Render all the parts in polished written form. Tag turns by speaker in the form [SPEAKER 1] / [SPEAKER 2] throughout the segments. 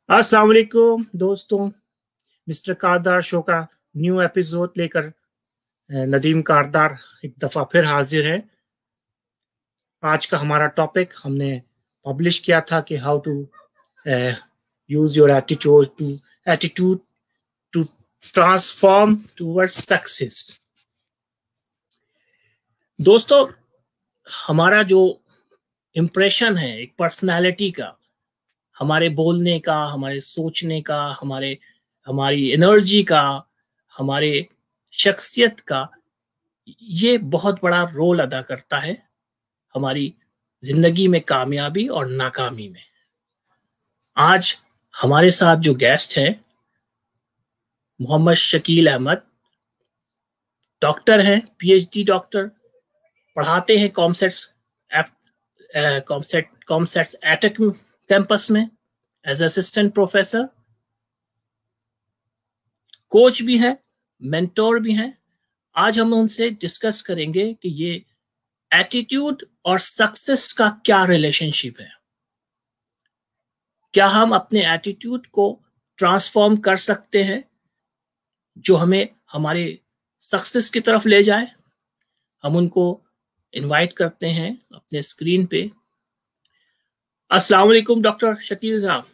[SPEAKER 1] अस्सलाम वालेकुम दोस्तों। मिस्टर कारदार शो का न्यू एपिसोड लेकर नदीम कारदार एक दफ़ा फिर हाजिर है। आज का हमारा टॉपिक हमने पब्लिश किया था कि how to use your attitude to transform towards success. दोस्तों, हमारा जो इम्प्रेशन है एक पर्सनालिटी का, हमारे बोलने का, हमारे सोचने का, हमारी एनर्जी का, हमारे शख्सियत का, ये बहुत बड़ा रोल अदा करता है हमारी जिंदगी में कामयाबी और नाकामी में। आज हमारे साथ जो गेस्ट हैं मोहम्मद शकील अहमद, डॉक्टर हैं, पीएचडी डॉक्टर, पढ़ाते हैं कॉमसेट्स एटेक कैंपस में एज असिस्टेंट प्रोफेसर, कोच भी है, मेंटोर भी हैं। आज हम उनसे डिस्कस करेंगे कि ये एटीट्यूड और सक्सेस का क्या रिलेशनशिप है। क्या हम अपने एटीट्यूड को ट्रांसफॉर्म कर सकते हैं जो हमें हमारे सक्सेस की तरफ ले जाए। हम उनको इनवाइट करते हैं अपने स्क्रीन पे। अस्सलाम वालेकुम डॉक्टर शकील साहब।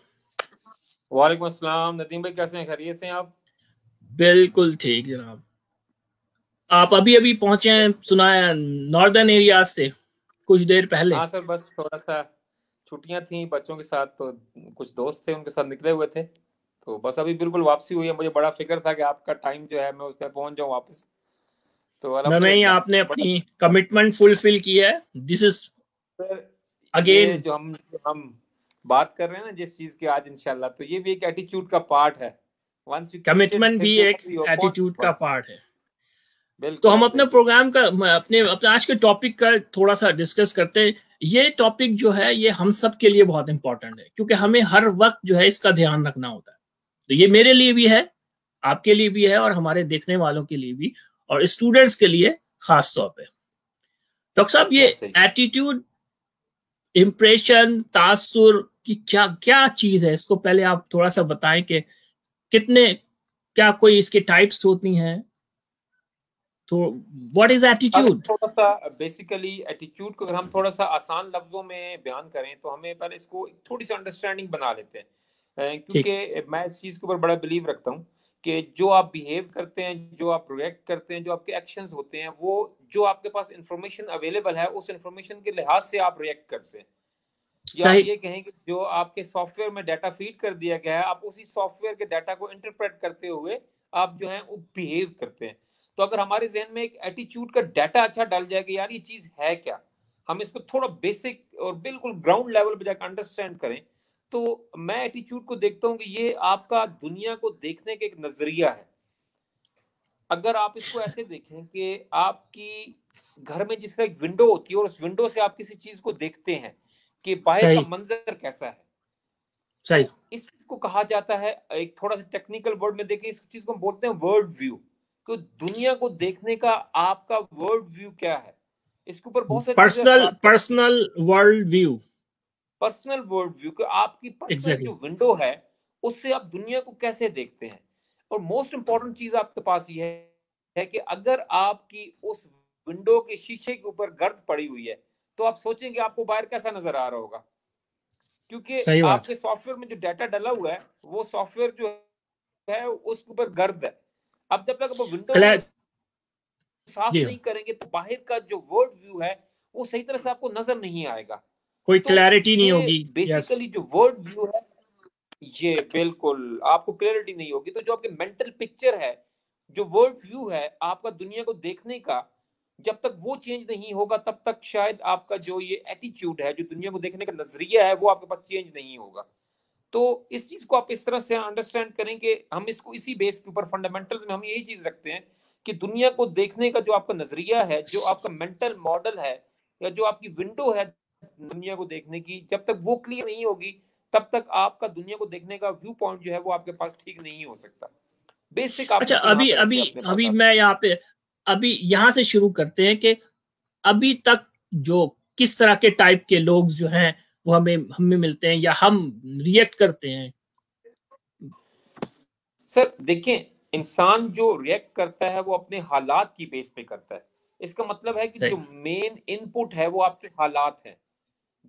[SPEAKER 2] वालेकुम अस्सलाम। नदीम भाई कैसे हैं? खैरियत से हैं आप?
[SPEAKER 1] बिल्कुल ठीक जनाब। आप अभी अभी पहुंचे हैं, सुना है नॉर्दर्न एरिया से कुछ देर पहले।
[SPEAKER 2] हाँ सर, बस थोड़ा सा छुट्टियां थी बच्चों के साथ, तो कुछ दोस्त थे उनके साथ निकले हुए थे, तो बस अभी बिल्कुल वापसी हुई है। मुझे बड़ा फिक्र था कि आपका टाइम जो है मैं उस पर पहुंच जाऊं वापस, तो
[SPEAKER 1] नहीं,
[SPEAKER 2] अल्हम्दुलिल्लाह
[SPEAKER 1] आपने
[SPEAKER 2] बड़ा।
[SPEAKER 1] अपनी कमिटमेंट फुलफिल की है। दिस इज
[SPEAKER 2] सर, ये
[SPEAKER 1] अगेन
[SPEAKER 2] जो हम बात कर रहे हैं ना जिस चीज की आज इंशाल्लाह, तो ये भी एक एटीट्यूड का पार्ट है। वंस यू कमिटेड
[SPEAKER 1] कमिटमेंट
[SPEAKER 2] फिर
[SPEAKER 1] भी
[SPEAKER 2] के
[SPEAKER 1] एक
[SPEAKER 2] ऊपर यू अपॉन
[SPEAKER 1] एटीट्यूड का
[SPEAKER 2] बस।
[SPEAKER 1] पार्ट है। तो
[SPEAKER 2] बिल्कुल
[SPEAKER 1] हम
[SPEAKER 2] ऐसे
[SPEAKER 1] अपने
[SPEAKER 2] ही है।
[SPEAKER 1] प्रोग्राम का अपने अपने आज के टॉपिक का थोड़ा सा डिस्कस करते हैं। ये टॉपिक जो है ये हम सब के लिए बहुत इंपॉर्टेंट है, क्योंकि हमें हर वक्त जो है इसका ध्यान रखना होता है। तो ये मेरे लिए भी है, आपके लिए भी है, और हमारे देखने वालों के लिए भी, और स्टूडेंट्स के लिए खास तौर पे। डॉक्टर साहब, ये
[SPEAKER 2] ऐसे ही।
[SPEAKER 1] एटीट्यूड, इम्प्रेशन, तासुर की क्या क्या चीज है, इसको पहले आप थोड़ा सा बताएं कि कितने, क्या कोई इसके टाइप्स होती हैं। तो व्हाट इज
[SPEAKER 2] अगर
[SPEAKER 1] एटीट्यूड?
[SPEAKER 2] थोड़ा सा बेसिकली एटीट्यूड को अगर हम थोड़ा सा आसान लफ्जों में बयान करें, तो हमें पहले इसको थोड़ी सी अंडरस्टैंडिंग बना लेते हैं।
[SPEAKER 1] ठीक।
[SPEAKER 2] क्योंकि मैं इस चीज के ऊपर बड़ा बिलीव रखता हूँ कि जो आप बिहेव करते हैं, जो आप रिएक्ट करते हैं, जो आपके एक्शंस होते हैं, वो जो आपके पास इंफॉर्मेशन अवेलेबल है उस इंफॉर्मेशन के लिहाज से आप रिएक्ट करते हैं। या आप
[SPEAKER 1] सही।
[SPEAKER 2] ये कहें कि जो आपके सॉफ्टवेयर में डाटा फीड कर दिया गया है, आप उसी सॉफ्टवेयर के डाटा को इंटरप्रेट करते हुए आप जो है वो बिहेव करते हैं। तो अगर हमारे जहन में एक एटीट्यूड का डाटा अच्छा डाल जाएगा, यार ये चीज है क्या, हम इसको थोड़ा बेसिक और बिल्कुल ग्राउंड लेवल पे जाकर अंडरस्टैंड करें, तो मैं एटीट्यूड को देखता हूं कि ये आपका दुनिया को देखने का एक नजरिया है। अगर आप इसको ऐसे देखें कि आपकी घर में जिस तरह एक विंडो होती है और उस विंडो से आप किसी चीज को देखते हैं कि बाहर का
[SPEAKER 1] सही।
[SPEAKER 2] मंजर कैसा है,
[SPEAKER 1] सही।
[SPEAKER 2] तो इस चीज को कहा जाता है, एक थोड़ा सा टेक्निकल वर्ड में देखें, इस चीज को हम बोलते हैं वर्ल्ड व्यू। तो दुनिया को देखने का आपका वर्ल्ड व्यू क्या है, इसके ऊपर बहुत सारी चीजें
[SPEAKER 1] पर्सनल
[SPEAKER 2] असरात करती हैं।
[SPEAKER 1] Personal world view.
[SPEAKER 2] Personal world view कि आपकी पर्सनल
[SPEAKER 1] एग्जैक्टली।
[SPEAKER 2] जो विंडो है उससे आप दुनिया को कैसे देखते हैं। और मोस्ट इंपॉर्टेंट चीज आपके पास ये है कि अगर आपकी उस विंडो के शीशे के ऊपर गर्द पड़ी हुई है, तो आप सोचेंगे आपको बाहर कैसा नजर आ रहा होगा, क्योंकि
[SPEAKER 1] सही बात।
[SPEAKER 2] आपके सॉफ्टवेयर में जो डाटा डला हुआ है वो सॉफ्टवेयर जो है उसके ऊपर गर्द है। अब जब तक आप विंडो को
[SPEAKER 1] क्लैर
[SPEAKER 2] साफ
[SPEAKER 1] जी।
[SPEAKER 2] नहीं करेंगे तो बाहर का जो वर्ल्ड व्यू है वो सही तरह से आपको नजर नहीं आएगा।
[SPEAKER 1] कोई
[SPEAKER 2] तो
[SPEAKER 1] क्लैरिटी नहीं
[SPEAKER 2] ये
[SPEAKER 1] होगी। यस।
[SPEAKER 2] बेसिकली जो वर्ल्ड व्यू है, ये बिल्कुल आपको क्लैरिटी नहीं होगी। तो जो आपके मेंटल पिक्चर है, जो वर्ल्ड व्यू है आपका दुनिया को देखने का, जब तक वो चेंज नहीं होगा तब तक शायद आपका जो ये एटीट्यूड है, जो दुनिया को देखने का नजरिया है, वो आपके पास चेंज नहीं होगा। तो इस चीज को आप इस तरह से अंडरस्टैंड करें कि हम इसको इसी बेस के ऊपर फंडामेंटल्स में हम यही चीज रखते हैं कि दुनिया को देखने का जो आपका नजरिया है, जो आपका मेंटल मॉडल है, या जो आपकी विंडो है दुनिया को देखने की, जब तक वो क्लियर नहीं होगी तब तक आपका दुनिया को देखने का व्यू पॉइंट जो है वो आपके पास ठीक नहीं हो सकता। बेसिक आप
[SPEAKER 1] अच्छा,
[SPEAKER 2] इसको यहां
[SPEAKER 1] अभी
[SPEAKER 2] पे
[SPEAKER 1] अभी
[SPEAKER 2] रखिए अपने पास
[SPEAKER 1] अभी
[SPEAKER 2] आप।
[SPEAKER 1] मैं यहाँ पे, अभी यहाँ से शुरू करते हैं कि अभी तक जो किस तरह के टाइप के लोग जो हैं वो हमें हमें मिलते हैं या हम रिएक्ट करते हैं।
[SPEAKER 2] सर देखिए, इंसान जो रिएक्ट करता है वो अपने हालात की बेस पे करता है। इसका मतलब है कि जो मेन इनपुट है वो आपके हालात हैं।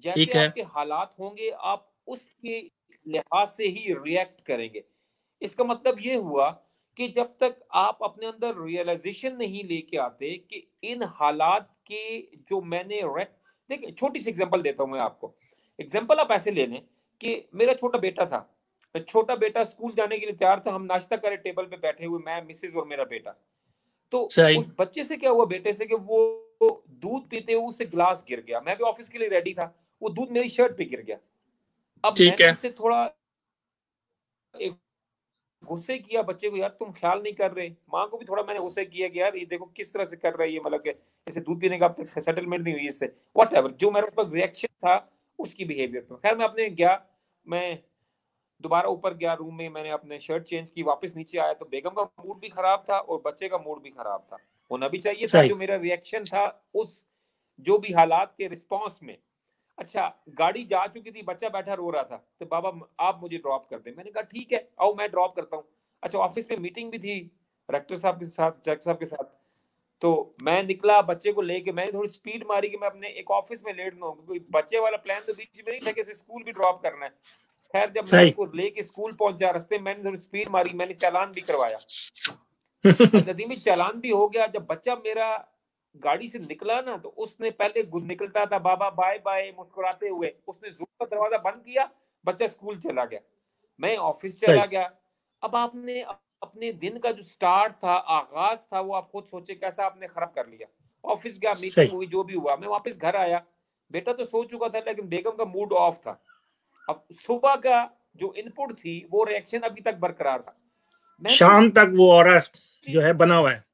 [SPEAKER 2] जैसे
[SPEAKER 1] ठीक है।
[SPEAKER 2] आपके हालात होंगे आप उसके लिहाज से ही रिएक्ट करेंगे। इसका मतलब ये हुआ कि जब तक आप अपने अंदर रियलाइजेशन नहीं लेके आते कि इन हालात के जो मैंने देखिए, छोटी सी एग्जांपल देता हूं मैं आपको। एग्जांपल आप ऐसे ले लें कि मेरा छोटा बेटा था। छोटा बेटा स्कूल जाने के लिए तैयार था, हम नाश्ता करे टेबल पे बैठे हुए, मैं, मिसेज और मेरा बेटा। तो
[SPEAKER 1] सही।
[SPEAKER 2] उस बच्चे से क्या हुआ, बेटे से, कि वो दूध पीते हुए उससे ग्लास गिर गया। मैं भी ऑफिस के लिए रेडी था, वो दूध मेरी शर्ट पे गिर गया। अब
[SPEAKER 1] ठीक
[SPEAKER 2] मैंने
[SPEAKER 1] है।
[SPEAKER 2] उससे थोड़ा एक गुस्से किया बच्चे को, यार तुम ख्याल नहीं कर रहे। माँ को भी थोड़ा मैंने गुस्से किया कि यार ये देखो किस तरह से कर रहा है ये, मतलब कि इसे दूध पीने का अब तक सेटलमेंट नहीं हुई इससे, वट एवर जो मेरे ऊपर रिएक्शन था उसकी बिहेवियर पर। खैर मैं अपने गया, मैं दोबारा ऊपर गया रूम में, मैंने अपने शर्ट चेंज की, वापस नीचे आया तो बेगम का मूड भी खराब था और बच्चे का मूड भी खराब था। होना भी चाहिए था,
[SPEAKER 1] सही।
[SPEAKER 2] जो मेरा रिएक्शन था उस जो भी हालात के रिस्पॉन्स में। अच्छा, गाड़ी जा चुकी थी, बच्चा बैठा रो रहा था, तो बाबा आप मुझे ड्रॉप कर दे। मैंने कहा ठीक है आओ मैं ड्रॉप करता हूँ। अच्छा, ऑफिस में मीटिंग भी थी डायरेक्टर साहब के साथ, डायरेक्टर साहब के साथ। तो मैं निकला बच्चे को लेके, मैंने थोड़ी स्पीड मारी कि मैं अपने एक ऑफिस में लेट ना हूँ, क्योंकि बच्चे वाला प्लान तो बीच में नहीं था कि स्कूल भी ड्रॉप करना है। खैर जब मैं
[SPEAKER 1] सही।
[SPEAKER 2] उसको लेके स्कूल पहुंचा, रास्ते में मैंने थोड़ी स्पीड मारी, मैंने चालान भी करवाया। नदी में चालान भी हो गया। जब बच्चा मेरा गाड़ी से निकला ना, तो उसने पहले निकलता था बाबा बाय बाय मुस्कुराते हुए, उसने जूम का दरवाजा बंद किया, बच्चा स्कूल चला गया, मैं ऑफिस
[SPEAKER 1] सही।
[SPEAKER 2] चला गया। अब आपने अपने दिन का जो स्टार्ट था, आगाज था, वो आप खुद सोचे कैसा आपने खराब कर लिया। ऑफिस गया, मीटिंग
[SPEAKER 1] सही।
[SPEAKER 2] हुई, जो भी हुआ, मैं वापस घर आया, बेटा तो सो चुका था लेकिन बेगम का मूड ऑफ था। अब सुबह का जो इनपुट थी वो रिएक्शन अभी तक बरकरार था। मैंने
[SPEAKER 1] शाम तक वो ऑरा जो है बना हुआ है।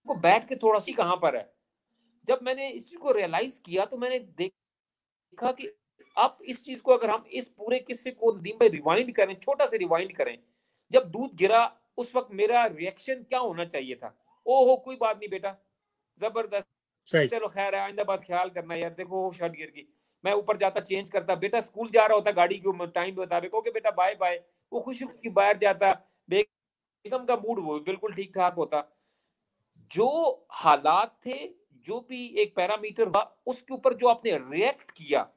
[SPEAKER 2] को बैठ के थोड़ा सी कहां पर है, जब मैंने इस चीज को रियलाइज किया तो मैंने देखा कि अब इस चीज को अगर हम इस पूरे किस्से को नदीम भाई रिवाइंड करें, छोटा से रिवाइंड करें, जब दूध गिरा उस वक्त मेरा रिएक्शन क्या होना चाहिए था? ओहो कोई बात नहीं बेटा, जबरदस्त,
[SPEAKER 1] सही।
[SPEAKER 2] चलो खैर है, आइंदा बात ख्याल करना यार, देखो शर्ट गिर गई। मैं ऊपर जाता चेंज करता, बेटा स्कूल जा रहा होता गाड़ी के टाइम के मुताबिक, ओके बेटा बाय बाय, वो खुशी खुशी बाहर जाता, बेगम का मूड वो बिल्कुल ठीक ठाक होता। जो हालात थे, जो भी एक पैरामीटर हुआ, उसके ऊपर जो आपने रिएक्ट किया,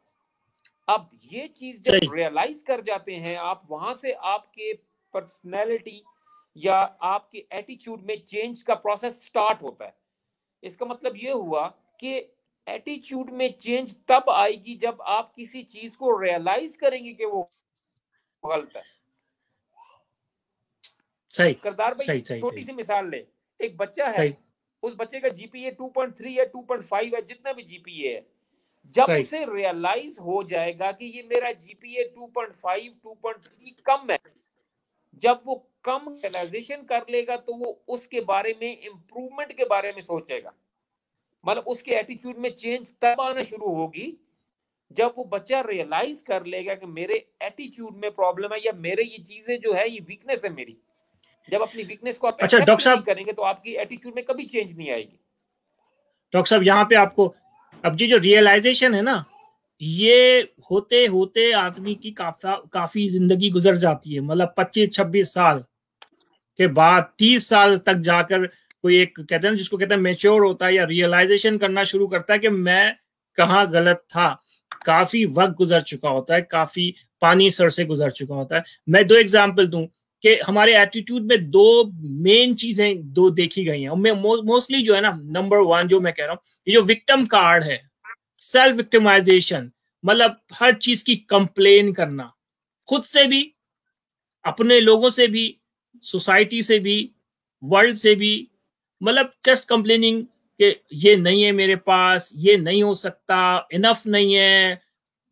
[SPEAKER 2] अब ये चीज जब
[SPEAKER 1] सही।
[SPEAKER 2] रियलाइज कर जाते हैं आप, वहां से आपके पर्सनैलिटी या आपके एटीट्यूड में चेंज का प्रोसेस स्टार्ट होता है। इसका मतलब ये हुआ कि एटीट्यूड में चेंज तब आएगी जब आप किसी चीज को रियलाइज करेंगे कि वो गलत है।
[SPEAKER 1] सही।
[SPEAKER 2] करदार भाई
[SPEAKER 1] सही। सही।
[SPEAKER 2] छोटी
[SPEAKER 1] सही।
[SPEAKER 2] सी मिसाल ले, एक बच्चा है,
[SPEAKER 1] सही।
[SPEAKER 2] उस बच्चे का जीपीए 2.3 है, 2.5 है, जितना भी जीपीए है, जब
[SPEAKER 1] सही।
[SPEAKER 2] उसे रियलाइज हो जाएगा कि ये मेरा जीपीए 2.5 2.3 कम है, जब वो कम रियलाइजेशन कर लेगा तो वो उसके बारे में इंप्रूवमेंट के बारे में सोचेगा। मतलब उसके एटीट्यूड में चेंज तब आना शुरू होगी जब वो बच्चा रियलाइज कर लेगा कि मेरे एटीट्यूड में प्रॉब्लम है, या मेरे ये चीजें जो है ये वीकनेस है मेरी। जब अपनी वीकनेस को आप
[SPEAKER 1] अच्छा
[SPEAKER 2] एक्सेप्ट
[SPEAKER 1] डॉक्टर
[SPEAKER 2] नहीं
[SPEAKER 1] साहब,
[SPEAKER 2] करेंगे तो आपकी एटीट्यूड में कभी चेंज नहीं आएगी।
[SPEAKER 1] यहाँ पे आपको अब ये जो रियलाइजेशन है ना, ये होते होते आदमी की काफी जिंदगी गुजर जाती है। मतलब 25-26 साल के बाद 30 साल तक जाकर कोई एक कहते हैं जिसको कहते हैं मेच्योर होता है या रियलाइजेशन करना शुरू करता है कि मैं कहाँ गलत था। काफी वक्त गुजर चुका होता है, काफी पानी सर से गुजर चुका होता है। मैं दो एग्जाम्पल दूं कि हमारे एटीट्यूड में दो मेन चीजें दो देखी गई हैं, और मैं मोस्टली जो है ना, नंबर वन जो मैं कह रहा हूँ, ये जो विक्टिम कार्ड है, सेल्फ विक्टिमाइजेशन, मतलब हर चीज की कंप्लेन करना, खुद से भी, अपने लोगों से भी, सोसाइटी से भी, वर्ल्ड से भी। मतलब जस्ट कंप्लेनिंग कि ये नहीं है मेरे पास, ये नहीं हो सकता, इनफ नहीं है,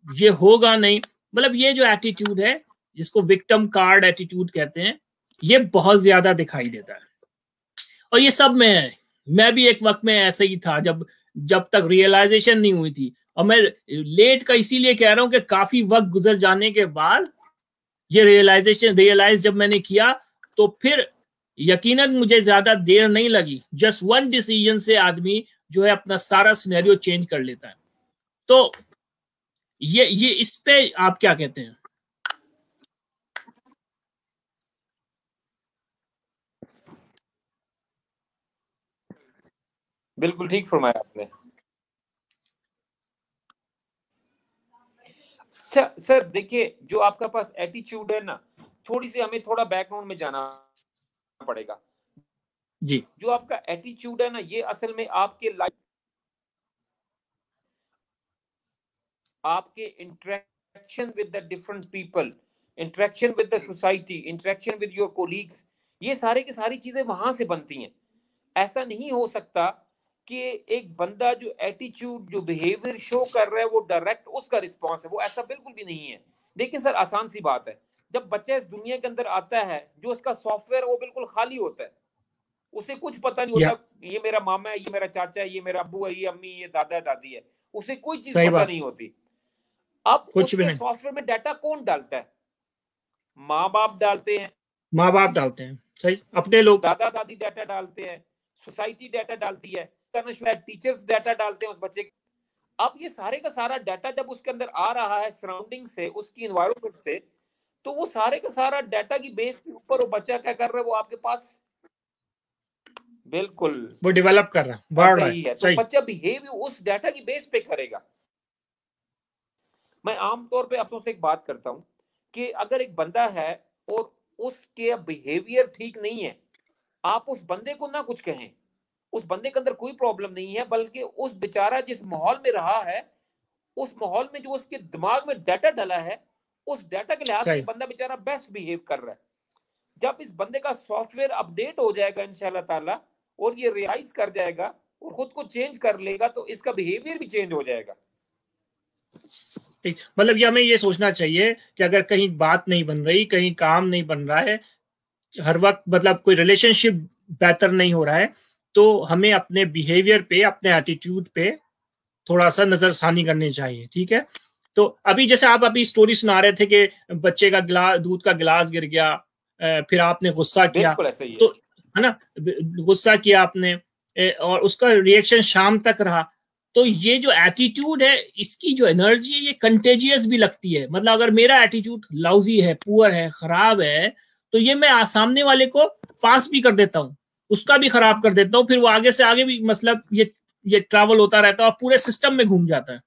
[SPEAKER 1] ये होगा नहीं। मतलब ये जो एटीट्यूड है जिसको विक्टिम कार्ड एटीट्यूड कहते हैं, ये बहुत ज्यादा दिखाई देता है और ये सब में है। मैं भी एक वक्त में ऐसे ही था जब जब तक रियलाइजेशन नहीं हुई थी। और मैं लेट का इसीलिए कह रहा हूं कि काफी वक्त गुजर जाने के बाद ये रियलाइज जब मैंने किया, तो फिर यकीनन मुझे ज्यादा देर नहीं लगी। जस्ट वन डिसीजन से आदमी जो है अपना सारा सिनेरियो चेंज कर लेता है। तो ये इस पे आप क्या कहते हैं?
[SPEAKER 2] बिल्कुल ठीक फरमाया आपने। अच्छा सर देखिए, जो आपका पास एटीट्यूड है ना, थोड़ी सी हमें थोड़ा बैकग्राउंड में जाना पड़ेगा।
[SPEAKER 1] जी
[SPEAKER 2] जो आपका एटीट्यूड है ना, ये असल में आपके लाइफ, आपके interaction with the different people, interaction with the society, interaction with your colleagues, ये सारे की सारी चीजें वहां से बनती हैं। ऐसा नहीं हो सकता कि एक बंदा जो एटीट्यूड, जो बिहेवियर शो कर रहा है, वो डायरेक्ट उसका रिस्पॉन्स है। वो ऐसा बिल्कुल भी नहीं है। देखिए सर, आसान सी बात है, जब बच्चा इस दुनिया के अंदर आता है, जो उसका सॉफ्टवेयर वो बिल्कुल खाली होता है, उसे कुछ पता नहीं
[SPEAKER 1] या
[SPEAKER 2] होता ये मेरा मामा है, ये मेरा चाचा है, ये मेरा अब्बू है, ये अम्मी, ये दादा दादी है, उसे कोई चीज
[SPEAKER 1] सही
[SPEAKER 2] पता
[SPEAKER 1] बात,
[SPEAKER 2] नहीं होती। अब
[SPEAKER 1] कुछ भी
[SPEAKER 2] उसके
[SPEAKER 1] नहीं।
[SPEAKER 2] सॉफ्टवेयर में डाटा कौन डालता है? माँ बाप डालते हैं,
[SPEAKER 1] माँ बाप डालते हैं, सही, अपने लोग।
[SPEAKER 2] दादा दादी डाटा डालते हैं, सोसाइटी डाटा डालती है, टीचर्स डाटा डालते हैं उस बच्चे। अब ये सारे का सारा डाटा जब उसके अंदर आ रहा है सराउंडिंग से, उसकी इन्वायरमेंट से, तो वो सारे का सारा डाटा की बेस के ऊपर वो बच्चा क्या कर रहा है, वो आपके पास बिल्कुल
[SPEAKER 1] वो डेवलप कर रहा है, बढ़
[SPEAKER 2] ऐसा
[SPEAKER 1] रहा
[SPEAKER 2] ही
[SPEAKER 1] है,
[SPEAKER 2] है। तो
[SPEAKER 1] सही।
[SPEAKER 2] बच्चा बिहेव उस डाटा की बेस पे करेगा। मैं आमतौर पे अपनों से एक बात करता हूं कि अगर एक बंदा है और उसके बिहेवियर ठीक नहीं है, आप उस बंदे को ना कुछ कहें, उस बंदे के अंदर कोई प्रॉब्लम नहीं है, बल्कि उस बेचारा जिस माहौल में रहा है, उस माहौल में जो उसके दिमाग में डाटा डला है, उस डाटा के लिहाज से
[SPEAKER 1] सही।
[SPEAKER 2] बंदा बेचारा बेस्ट बिहेव कर रहा है। जब इस बंदे का सॉफ्टवेयर अपडेट हो जाएगा इंशाल्लाह ताला, और ये रियलाइज कर जाएगा और खुद को चेंज कर लेगा, तो इसका बिहेवियर भी चेंज हो जाएगा।
[SPEAKER 1] ठीक, मतलब ये हमें ये सोचना चाहिए कि अगर कहीं बात नहीं बन रही, कहीं काम नहीं बन रहा है, हर वक्त मतलब कोई रिलेशनशिप बेहतर नहीं हो रहा है, तो हमें अपने बिहेवियर पे, अपने एटीट्यूड पे थोड़ा सा नजरसानी करनी चाहिए। ठीक है। तो अभी जैसे आप अभी स्टोरी सुना रहे थे कि बच्चे का गिलास, दूध का गिलास गिर गया, फिर आपने गुस्सा किया,
[SPEAKER 2] बिल्कुल ऐसा ही है।
[SPEAKER 1] तो है ना, गुस्सा किया आपने, और उसका रिएक्शन शाम तक रहा। तो ये जो एटीट्यूड है, इसकी जो एनर्जी है, ये कंटेजियस भी लगती है। मतलब अगर मेरा एटीट्यूड लाउजी है, पुअर है, खराब है, तो ये मैं सामने वाले को पास भी कर देता हूँ, उसका भी खराब कर देता हूँ, फिर वो आगे से आगे भी, मतलब ये ट्रैवल होता रहता है और पूरे सिस्टम में घूम जाता है।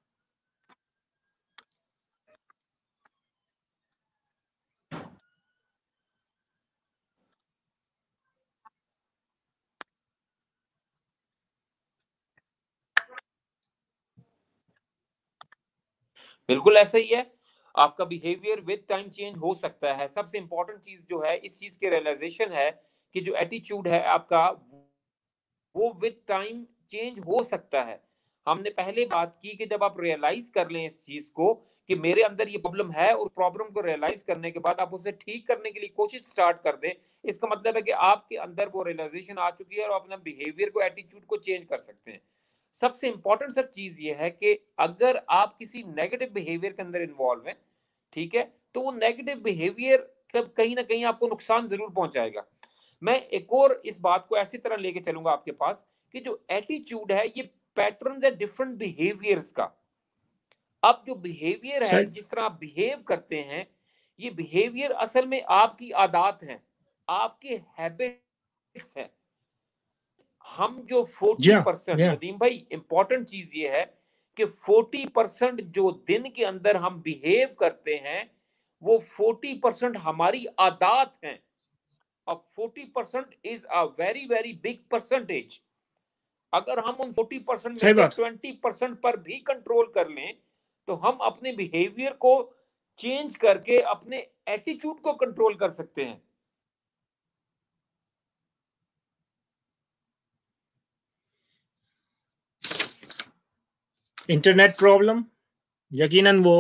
[SPEAKER 2] बिल्कुल ऐसा ही है। आपका बिहेवियर विद टाइम चेंज हो सकता है। सबसे इंपॉर्टेंट चीज जो है इस चीज के रियलाइजेशन है कि जो एटीट्यूड है आपका, वो विद टाइम चेंज हो सकता है। हमने पहले बात की कि जब आप रियलाइज कर लें इस चीज को कि मेरे अंदर ये प्रॉब्लम है, और प्रॉब्लम को रियलाइज करने के बाद आप उसे ठीक करने के लिए कोशिश स्टार्ट कर दें, इसका मतलब है कि आपके अंदर वो रियलाइजेशन आ चुकी है और अपना बिहेवियर को, एटीट्यूड को चेंज कर सकते हैं। सबसे इंपॉर्टेंट सर चीज ये है कि अगर आप किसी नेगेटिव बिहेवियर के अंदर इन्वॉल्व हैं, ठीक है, तो वो नेगेटिव बिहेवियर कहीं ना कहीं आपको नुकसान जरूर पहुंचाएगा। मैं एक और इस बात को ऐसी तरह लेके चलूंगा आपके पास कि जो एटीट्यूड है, ये पैटर्न है डिफरेंट बिहेवियर्स का। अब जो बिहेवियर है,
[SPEAKER 1] सही।
[SPEAKER 2] जिस तरह आप बिहेव करते हैं, ये बिहेवियर असल में आपकी आदत है, आपके हैबिट्स हैं। हम जो
[SPEAKER 1] जी हाँ,
[SPEAKER 2] 40%,
[SPEAKER 1] जी हाँ।
[SPEAKER 2] नदीम भाई, इंपॉर्टेंट चीज ये है कि 40% जो दिन के अंदर हम बिहेव करते हैं, वो 40% हमारी आदत हैं। अब 40% is a very very big percentage. अगर हम उन 40% में
[SPEAKER 1] सही
[SPEAKER 2] से
[SPEAKER 1] बात।
[SPEAKER 2] 20% पर भी कंट्रोल कर लें, तो हम अपने बिहेवियर को चेंज करके अपने एटीट्यूड को कंट्रोल कर सकते हैं।
[SPEAKER 1] इंटरनेट प्रॉब्लम, यकीनन वो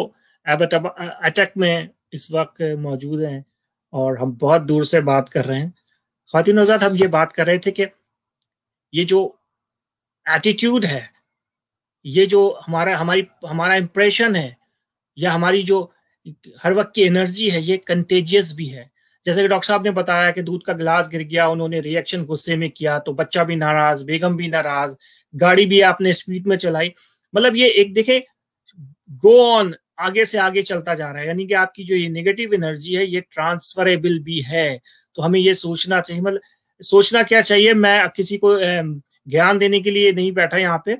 [SPEAKER 1] अटक में इस वक्त मौजूद हैं, और हम बहुत दूर से बात कर रहे हैं। खातिन हज़रात, हम ये बात कर रहे थे कि ये जो एटीट्यूड है, ये जो हमारा इंप्रेशन है, या हमारी जो हर वक्त की एनर्जी है, ये कंटेजियस भी है। जैसे कि डॉक्टर साहब ने बताया कि दूध का गिलास गिर गया, उन्होंने रिएक्शन गुस्से में किया, तो बच्चा भी नाराज, बेगम भी नाराज, गाड़ी भी आपने स्पीड में चलाई। मतलब ये एक देखे, गो ऑन, आगे से आगे चलता जा रहा है। यानी कि आपकी जो ये नेगेटिव एनर्जी है, ये ट्रांसफरेबल भी है। तो हमें ये सोचना चाहिए, मतलब सोचना क्या चाहिए, मैं किसी को ज्ञान देने के लिए नहीं बैठा यहाँ पे।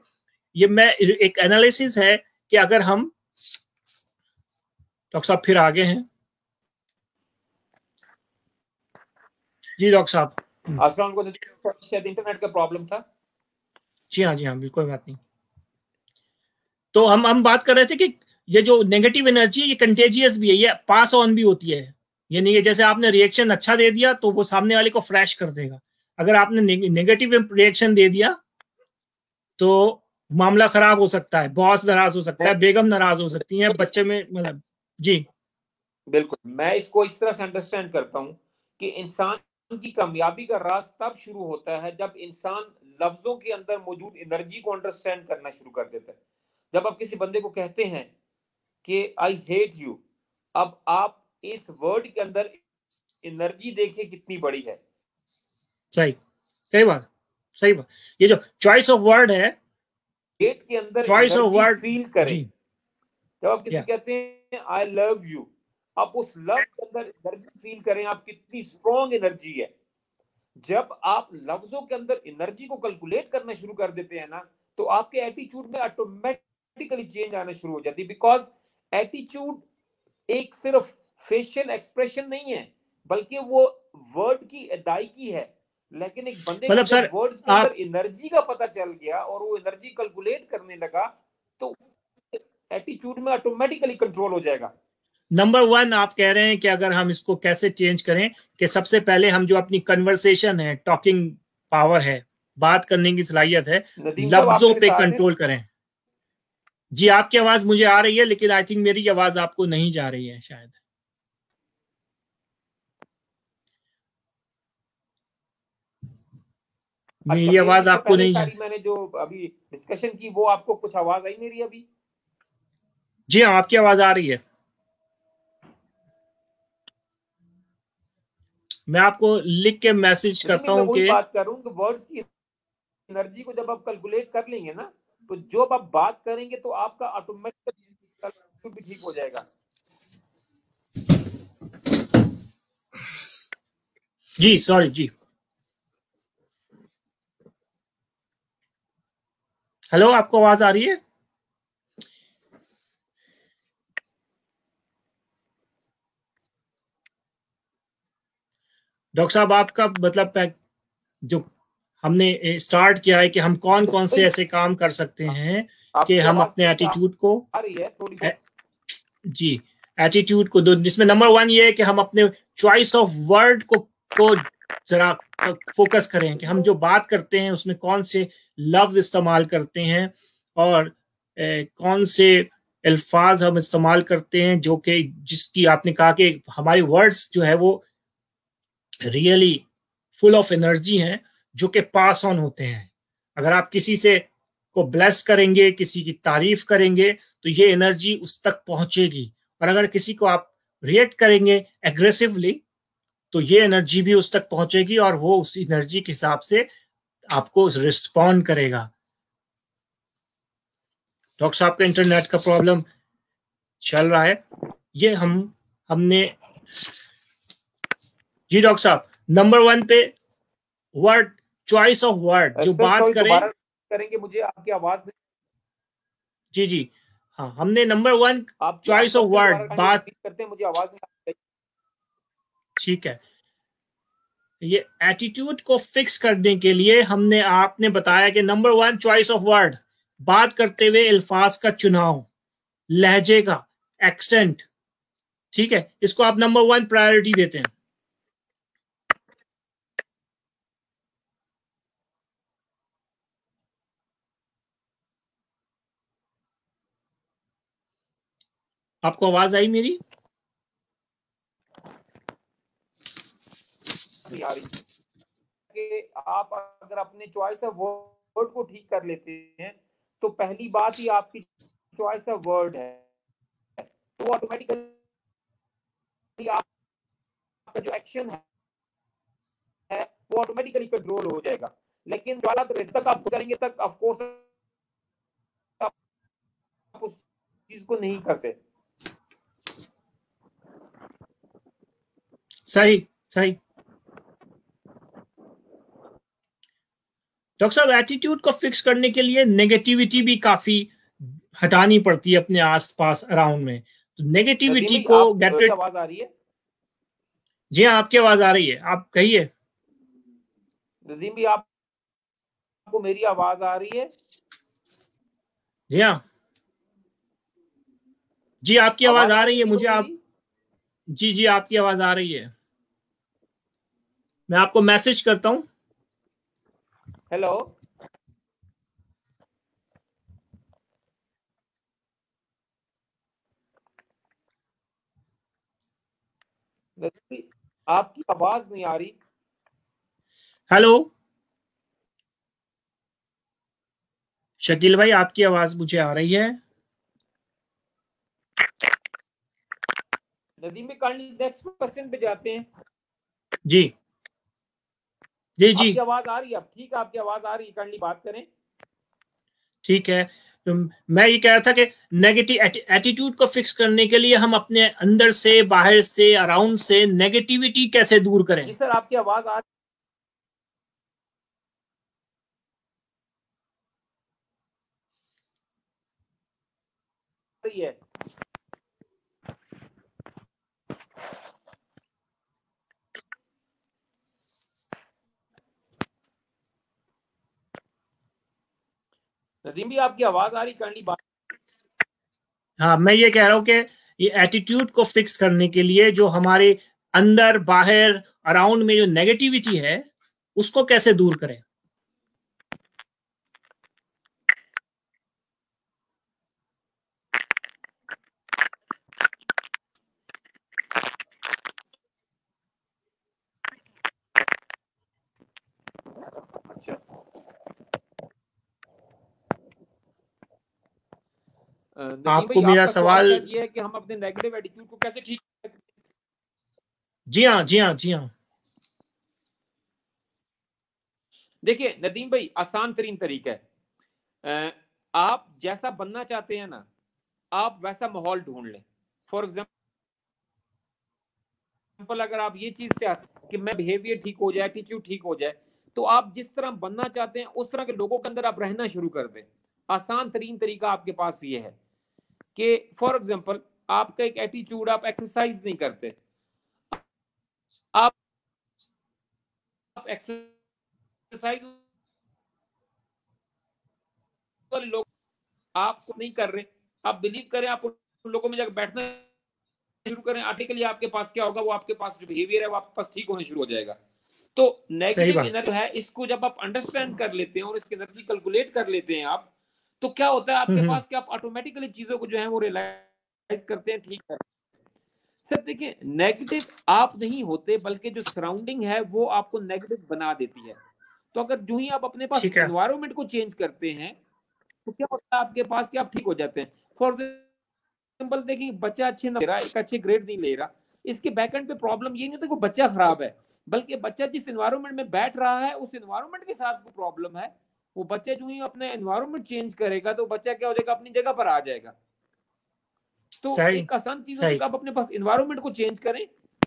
[SPEAKER 1] ये मैं एक एनालिसिस है कि अगर हम, डॉक्टर साहब फिर आगे हैं जी डॉक्टर साहब।
[SPEAKER 2] अस्सलाम वालेकुम, शायद इंटरनेट का प्रॉब्लम था।
[SPEAKER 1] जी हाँ, जी हाँ, बिल्कुल, कोई बात नहीं। तो हम बात कर रहे थे कि ये जो नेगेटिव एनर्जी ये कंटेजियस भी है, ये पास ऑन भी होती है। ये नहीं है जैसे आपने रिएक्शन अच्छा दे दिया तो वो सामने वाले को फ्रेश कर देगा। अगर आपने नेगेटिव रिएक्शन दे दिया तो मामला खराब हो सकता है, बॉस नाराज हो सकता है, बेगम नाराज हो सकती है, बच्चे में मतलब। जी
[SPEAKER 2] बिल्कुल, मैं इसको इस तरह से अंडरस्टैंड करता हूं कि इंसान की कामयाबी का राज तब शुरू होता है जब इंसान लफ्जों के अंदर मौजूद एनर्जी को अंडरस्टैंड करना शुरू कर देता है। जब आप किसी बंदे को कहते हैं कि आई हेट यू, अब आप इस वर्ड के अंदर एनर्जी देखिए कितनी बड़ी है।
[SPEAKER 1] सही, सही बात, सही बात। ये जो चॉइस ऑफ वर्ड है,
[SPEAKER 2] हेट के अंदर
[SPEAKER 1] choice of
[SPEAKER 2] energy
[SPEAKER 1] word.
[SPEAKER 2] Feel करें।
[SPEAKER 1] जी,
[SPEAKER 2] जब आप किसी
[SPEAKER 1] या
[SPEAKER 2] कहते हैं आई लव यू, आप उस लव के अंदर एनर्जी फील करें, आप कितनी स्ट्रॉन्ग एनर्जी है। जब आप लफ्जों के अंदर एनर्जी को कैलकुलेट करना शुरू कर देते हैं ना, तो आपके एटीट्यूड में ऑटोमेटिकली चेंज आना शुरू हो जाती है। बिकॉज एटीट्यूड एक सिर्फ फेशियल एक्सप्रेशन नहीं है, बल्कि वो वर्ड की अदायगी है। लेकिन एक बंदे को
[SPEAKER 1] मतलब
[SPEAKER 2] जब
[SPEAKER 1] सर
[SPEAKER 2] वर्ड्स के अंदर
[SPEAKER 1] आप,
[SPEAKER 2] एनर्जी का पता चल गया और वो एनर्जी कैलकुलेट करने लगा, तो एटीट्यूड में ऑटोमेटिकली कंट्रोल हो जाएगा।
[SPEAKER 1] नंबर वन आप कह रहे हैं कि अगर हम इसको कैसे चेंज करें, कि सबसे पहले हम जो अपनी कन्वर्सेशन है, टॉकिंग पावर है, बात करने की सलाहियत है,
[SPEAKER 2] नदीम साहब, आप
[SPEAKER 1] लफ्जों
[SPEAKER 2] मेरे
[SPEAKER 1] पे
[SPEAKER 2] साथ हैं?
[SPEAKER 1] कंट्रोल करें। जी आपकी आवाज मुझे आ रही है, लेकिन आई थिंक मेरी आवाज आपको नहीं जा रही है शायद।
[SPEAKER 2] अच्छा,
[SPEAKER 1] मेरी
[SPEAKER 2] मेरी
[SPEAKER 1] आवाज
[SPEAKER 2] इससे
[SPEAKER 1] आपको
[SPEAKER 2] पहले
[SPEAKER 1] नहीं जा।
[SPEAKER 2] सारी मैंने जो अभी डिस्कशन की, वो आपको कुछ आवाज आई मेरी अभी?
[SPEAKER 1] जी हाँ, आपकी आवाज आ रही है। मैं आपको लिख के मैसेज करता
[SPEAKER 2] नहीं, मैं
[SPEAKER 1] हूं
[SPEAKER 2] वही
[SPEAKER 1] कि,
[SPEAKER 2] बात कर रहा हूँ कि वर्ड्स की एनर्जी को जब आप कैलकुलेट कर लेंगे ना, तो जो आप बात करेंगे तो आपका ऑटोमेटिक भी ठीक हो जाएगा।
[SPEAKER 1] जी सॉरी जी, हेलो, आपको आवाज आ रही है? डॉक्टर साहब आपका मतलब जो हमने स्टार्ट किया है कि हम कौन कौन से ऐसे काम कर सकते हैं कि
[SPEAKER 2] आपकी
[SPEAKER 1] हम
[SPEAKER 2] आवाज
[SPEAKER 1] अपने एटीट्यूड को,
[SPEAKER 2] आ रही है थोड़ी बहुत?
[SPEAKER 1] जी, एटीट्यूड को दो, जिसमें नंबर वन ये है कि हम अपने चॉइस ऑफ वर्ड को जरा फोकस करें कि हम जो बात करते हैं उसमें कौन से लफ्ज इस्तेमाल करते हैं और कौन से अल्फाज हम इस्तेमाल करते हैं, जो कि जिसकी आपने कहा कि हमारे वर्ड्स जो है वो रियली फुल ऑफ एनर्जी हैं, जो कि पास ऑन होते हैं। अगर आप किसी से को ब्लेस करेंगे, किसी की तारीफ करेंगे, तो ये एनर्जी उस तक पहुंचेगी। और अगर किसी को आप रिएक्ट करेंगे एग्रेसिवली, तो ये एनर्जी भी उस तक पहुंचेगी और वो उस एनर्जी के हिसाब से आपको रिस्पॉन्ड करेगा। डॉक्टर साहब का इंटरनेट का प्रॉब्लम चल रहा है। ये हमने, जी डॉक्टर साहब, नंबर वन पे वर्ड, चॉइस ऑफ वर्ड जो
[SPEAKER 2] सर
[SPEAKER 1] बात
[SPEAKER 2] सॉरी,
[SPEAKER 1] करें।
[SPEAKER 2] दोबारा करेंगे? मुझे आपकी आवाज नहीं।
[SPEAKER 1] जी जी, हाँ, हमने नंबर वन
[SPEAKER 2] आपकी
[SPEAKER 1] चॉइस
[SPEAKER 2] आप
[SPEAKER 1] ऑफ
[SPEAKER 2] क्वेश्चन
[SPEAKER 1] वर्ड
[SPEAKER 2] दोबारा काइंडली
[SPEAKER 1] बात,
[SPEAKER 2] रिपीट करते हैं, मुझे आवाज नहीं आ रही।
[SPEAKER 1] ठीक है। ये एटीट्यूड को फिक्स करने के लिए हमने, आपने बताया कि number one choice of word, बात करते हुए अल्फाज का चुनाव, लहजे का एक्सेंट, ठीक है, इसको आप नंबर वन प्रायोरिटी देते हैं। आपको आवाज आई मेरी?
[SPEAKER 2] नहीं आ रही कि आप अगर अपने चॉइस ऑफ वर्ड को ठीक कर लेते हैं, तो पहली बात ही आपकी चॉइस ऑफ वर्ड है, तो ऑटोमेटिकली आपका जो एक्शन है वो ऑटोमेटिकली कंट्रोल हो जाएगा। लेकिन जो हालात तक आप करेंगे तक ऑफ कोर्स आप उस चीज को नहीं कर सकते।
[SPEAKER 1] सही, सही। डॉक्टर साहब, एटीट्यूड को फिक्स करने के लिए नेगेटिविटी भी काफी हटानी पड़ती है अपने आसपास अराउंड में, तो नेगेटिविटी को गेट rid।
[SPEAKER 2] आवाज आ रही है?
[SPEAKER 1] जी हाँ, आपकी आवाज आ रही है, आप कहिए।
[SPEAKER 2] नदीम भी, आपको मेरी आवाज आ रही है?
[SPEAKER 1] जी हाँ, जी आपकी आवाज आ रही है मुझे। आप जी जी आपकी आवाज आ रही है, मैं आपको मैसेज करता हूं।
[SPEAKER 2] हेलो, आपकी आवाज नहीं आ रही।
[SPEAKER 1] हेलो शकील भाई, आपकी आवाज मुझे आ रही है।
[SPEAKER 2] नदीम में नेक्स्ट क्वेश्चन पे जाते हैं।
[SPEAKER 1] जी जी जी,
[SPEAKER 2] आपकी आवाज आ रही है अब? ठीक है, आपकी आवाज आ रही है, काइंडली बात करें।
[SPEAKER 1] ठीक है। तो मैं ये कह रहा था कि नेगेटिव एटीट्यूड को फिक्स करने के लिए हम अपने अंदर से, बाहर से, अराउंड से नेगेटिविटी कैसे दूर करें?
[SPEAKER 2] जी सर, आपकी आवाज आ रही है। नदीम भी, आपकी आवाज आ रही, काइंडली बात।
[SPEAKER 1] हाँ, मैं ये कह रहा हूं कि ये एटीट्यूड को फिक्स करने के लिए जो हमारे अंदर, बाहर, अराउंड में जो नेगेटिविटी है उसको कैसे दूर करें?
[SPEAKER 2] अच्छा, नदीम भाई,
[SPEAKER 1] आपको मेरा
[SPEAKER 2] आपका सवाल
[SPEAKER 1] सवाल।
[SPEAKER 2] शायद ये है कि हम अपने नेगेटिव एटीट्यूड को कैसे ठीक कर सकते हैं।
[SPEAKER 1] जी हाँ जी हाँ जी हाँ।
[SPEAKER 2] देखिए नदीम भाई, आसान तरीन तरीका है, आप जैसा बनना चाहते हैं ना, आप वैसा माहौल ढूंढ लें। फॉर एग्जाम्पल, अगर आप ये चीज चाहते हैं कि मैं बिहेवियर ठीक हो जाए, एटीट्यूड ठीक हो जाए, तो आप जिस तरह बनना चाहते हैं उस तरह के लोगों के अंदर आप रहना शुरू कर दें। आसान तरीन तरीका आपके पास ये है कि फॉर एग्जाम्पल, आपका एक एटीट्यूड, आप एक्सरसाइज नहीं करते, आप एक्सरसाइज वाले लोग आपको नहीं कर रहे, आप बिलीव करें, आप उन लोगों में जाकर बैठना शुरू करें, ऑटोमेटिकली आपके पास क्या होगा, वो आपके पास जो बिहेवियर है वो आपके पास ठीक होने शुरू हो जाएगा। तो
[SPEAKER 1] सही
[SPEAKER 2] नेगेटिव
[SPEAKER 1] बात।
[SPEAKER 2] एनर्जी है, इसको जब आप अंडरस्टैंड कर लेते हैं और इसकी एनर्जी कैलकुलेट कर लेते हैं आप, तो क्या होता है आपके
[SPEAKER 1] हम्म।
[SPEAKER 2] पास कि आप ऑटोमेटिकली चीजों को जो है वो रियलाइज करते हैं, ठीक है। सर देखिए, नेगेटिव आप नहीं होते, बल्कि जो सराउंडिंग है वो आपको नेगेटिव बना देती है। तो अगर जो ही आप अपने पास
[SPEAKER 1] ठीक है।
[SPEAKER 2] एनवायरमेंट को चेंज करते हैं, तो क्या होता है आपके पास कि आप ठीक हो जाते हैं। फॉर एग्जाम्पल देखिए, बच्चा अच्छे ना ले रहा, एक अच्छे ग्रेड नहीं ले रहा, इसके बैकएंड पे प्रॉब्लम ये नहीं होता कि बच्चा खराब है, बल्कि बच्चा जिस एनवायरमेंट में बैठ रहा है उस एनवायरमेंट के साथ वो प्रॉब्लम है। वो बच्चा जो ही अपने एनवायरमेंट चेंज करेगा तो बच्चा क्या हो जाएगा, अपनी जगह पर आ जाएगा। तो
[SPEAKER 1] सही
[SPEAKER 2] एक आसान चीज होती है
[SPEAKER 1] सही।
[SPEAKER 2] कि आप अपने पास एनवायरमेंट को चेंज करें,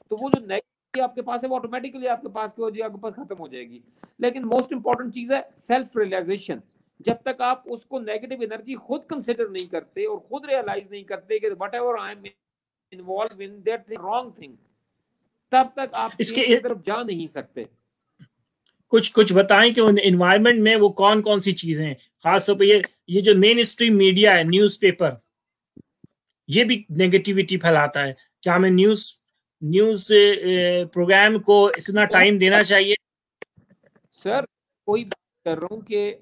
[SPEAKER 2] तो वो जो नेगेटिव आपके पास है वो ऑटोमेटिकली आपके पास क्या हो जाएगी, आपके पास खत्म हो जाएगी। लेकिन मोस्ट इंपॉर्टेंट चीज है सेल्फ रियलाइजेशन। जब तक आप उसको नेगेटिव एनर्जी खुद कंसिडर नहीं करते और खुद रियलाइज नहीं करते कि what ever I am involve in that wrong thing, तब तक आप
[SPEAKER 1] इसके
[SPEAKER 2] चेंज की तरफ जा नहीं सकते।
[SPEAKER 1] कुछ कुछ बताएं कि इन्वायरमेंट में वो कौन कौन सी चीजें हैं, खासतौर पर ये जो मेन स्ट्रीम मीडिया है, न्यूज़पेपर, ये भी नेगेटिविटी फैलाता है। क्या हमें न्यूज न्यूज प्रोग्राम को इतना टाइम देना चाहिए?
[SPEAKER 2] सर कोई बात कर रहा हूं कि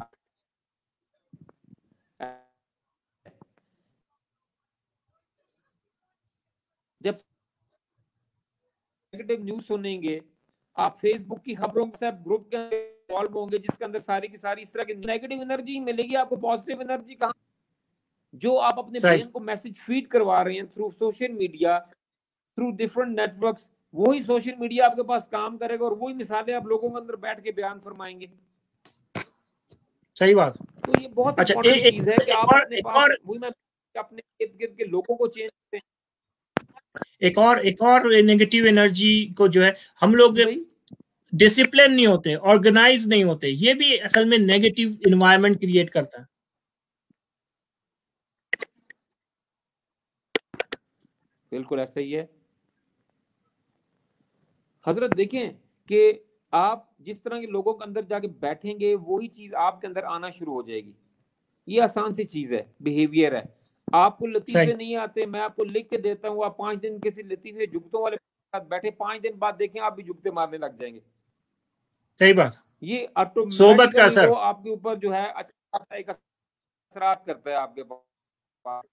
[SPEAKER 2] जब नेगेटिव न्यूज सुनेंगे, आप फेसबुक की खबरों के ग्रुप के इन्वॉल्व होंगे जिसके अंदर सारी की सारी इस तरह की नेगेटिव एनर्जी मिलेगी, आपको पॉजिटिव एनर्जी कहां? जो आप अपने
[SPEAKER 1] सही
[SPEAKER 2] ब्रेन को मैसेज फीड करवा रहे हैं through social media, through different networks, वही सोशल मीडिया आपके पास काम करेगा और वही मिसालें आप लोगों के अंदर बैठ के बयान फरमाएंगे।
[SPEAKER 1] सही बात।
[SPEAKER 2] तो ये बहुत
[SPEAKER 1] अच्छा,
[SPEAKER 2] इंपॉर्टेंट चीज है कि आप अपने
[SPEAKER 1] एक
[SPEAKER 2] पास
[SPEAKER 1] और
[SPEAKER 2] वही, मैं अपने इर्द गिर्द के लोगों को चेंज करें।
[SPEAKER 1] एक और नेगेटिव एनर्जी को जो है हम लोग
[SPEAKER 2] भाई
[SPEAKER 1] डिसिप्लिन नहीं होते, ऑर्गेनाइज नहीं होते, ये भी असल में नेगेटिव इन्वायरमेंट क्रिएट करता है।
[SPEAKER 2] बिल्कुल ऐसा ही है हजरत। देखें कि आप जिस तरह के लोगों के अंदर जाके बैठेंगे वही चीज आपके अंदर आना शुरू हो जाएगी। ये आसान सी चीज है, बिहेवियर है। आपको लतीफे नहीं आते, मैं आपको लिख के देता हूँ, आप 5 दिन किसी लतीफे जुगतों वाले साथ बैठे, 5 दिन बाद देखें आप भी जुगते मारने लग जाएंगे।
[SPEAKER 1] सही बात।
[SPEAKER 2] ये
[SPEAKER 1] सोबत का असर
[SPEAKER 2] वो आपके ऊपर जो है अच्छा एक असरात करता है आपके पास।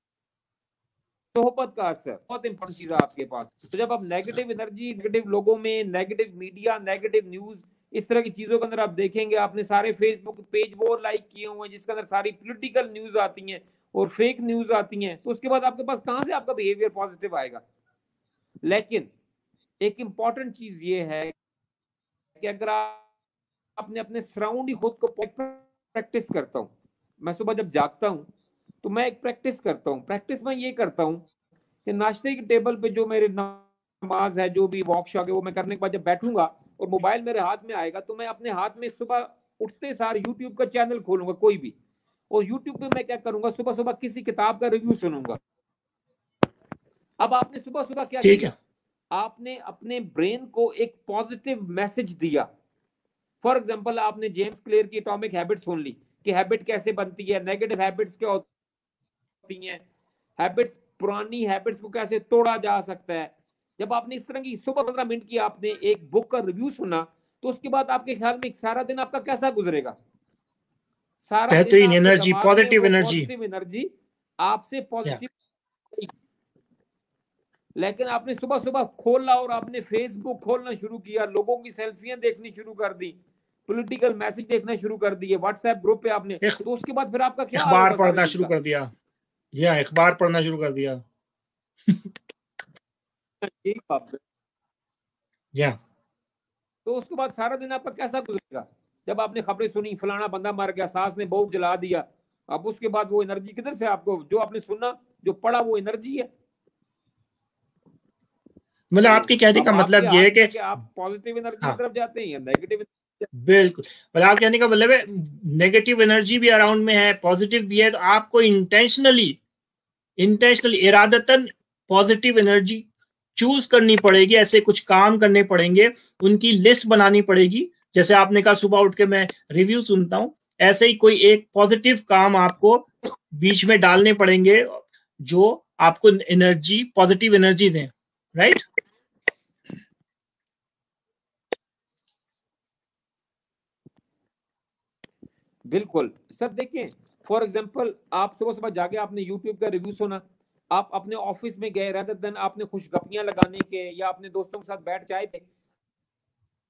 [SPEAKER 2] सोहबत का असर बहुत इंपॉर्टेंट चीज है आपके पास। तो जब आप नेगेटिव एनर्जी, नेगेटिव लोगों में, नेगेटिव मीडिया, नेगेटिव न्यूज, इस तरह की चीजों के अंदर आप देखेंगे, आपने सारे फेसबुक पेज वो लाइक किए हुए हैं जिसके अंदर सारी पॉलिटिकल न्यूज आती हैं और फेक न्यूज आती हैं, तो उसके बाद आपके पास कहां से आपका बिहेवियर पॉजिटिव आएगा। लेकिन एक इंपॉर्टेंट चीज ये है कि अगर आपने अपने सराउंडिंग खुद को प्रैक्टिस करता हूं, मैं सुबह जब जागता हूं तो मैं एक प्रैक्टिस करता हूं। प्रैक्टिस में ये करता हूं कि नाश्ते की टेबल पे जो मेरे नमाज है, जो भी वॉकशॉप है, वो मैं करने के बाद जब बैठूंगा और मोबाइल मेरे हाथ में आएगा तो मैं अपने हाथ में सुबह उठते सार यूट्यूब का चैनल खोलूंगा कोई भी, और यूट्यूब पे मैं क्या करूंगा, सुबह सुबह किसी किताब का रिव्यू सुनूंगा। अब आपने सुबह सुबह क्या किया, आपने अपने ब्रेन को एक पॉजिटिव मैसेज दिया। फॉर एग्जाम्पल आपने जेम्स क्लियर की एटॉमिक हैबिट सुन ली कि हैबिट कैसे बनती है, नेगेटिव हैबिट्स क्या होती हैं, हैबिट्स, पुरानी हैबिट्स को कैसे तोड़ा जा सकता है। जब आपने इस तरह की सुबह 15 मिनट की आपने एक बुक का रिव्यू सुना, तो उसके बाद आपके ख्याल में सारा दिन आपका कैसा गुजरेगा? सारा दिन
[SPEAKER 1] एनर्जी, पॉजिटिव
[SPEAKER 2] एनर्जी आपसे पॉजिटिव। लेकिन आपने सुबह सुबह खोला और आपने फेसबुक खोलना शुरू किया, लोगों की सेल्फियां देखनी शुरू कर दी, पॉलिटिकल मैसेज देखना शुरू कर दिए व्हाट्सएप ग्रुप पे आपने, तो उसके बाद फिर आपका क्या
[SPEAKER 1] अखबार पढ़ना शुरू कर दिया, या अखबार पढ़ना शुरू कर दिया या
[SPEAKER 2] तो उसके बाद सारा दिन आपका कैसा गुजरेगा? जब आपने खबरें सुनी फलाना बंदा मर गया, सास ने बहू जला दिया, अब उसके बाद वो एनर्जी किधर से आपको, जो आपने सुना जो पढ़ा वो एनर्जी है।
[SPEAKER 1] मतलब आपके कहने का मतलब ये है कि
[SPEAKER 2] आप पॉजिटिव एनर्जी की तरफ जाते हैं या नेगेटिव?
[SPEAKER 1] बिल्कुल, मतलब आप कहने का मतलब है नेगेटिव एनर्जी भी अराउंड में है, पॉजिटिव भी है, तो आपको इंटेंशनली इरादतन पॉजिटिव एनर्जी चूज करनी पड़ेगी, ऐसे कुछ काम करने पड़ेंगे, उनकी लिस्ट बनानी पड़ेगी। जैसे आपने कहा सुबह उठ के मैं रिव्यू सुनता हूं, ऐसे ही कोई एक पॉजिटिव काम आपको बीच में डालने पड़ेंगे जो आपको एनर्जी, पॉजिटिव एनर्जी दें, राइट?
[SPEAKER 2] बिल्कुल सर। देखें फॉर एग्जांपल आप सुबह सुबह जाके आपने यूट्यूब का रिव्यू सुना, आप अपने ऑफिस में गए, रादर देन आपने खुशगपियां लगाने के या अपने दोस्तों के साथ बैठ चाय पे,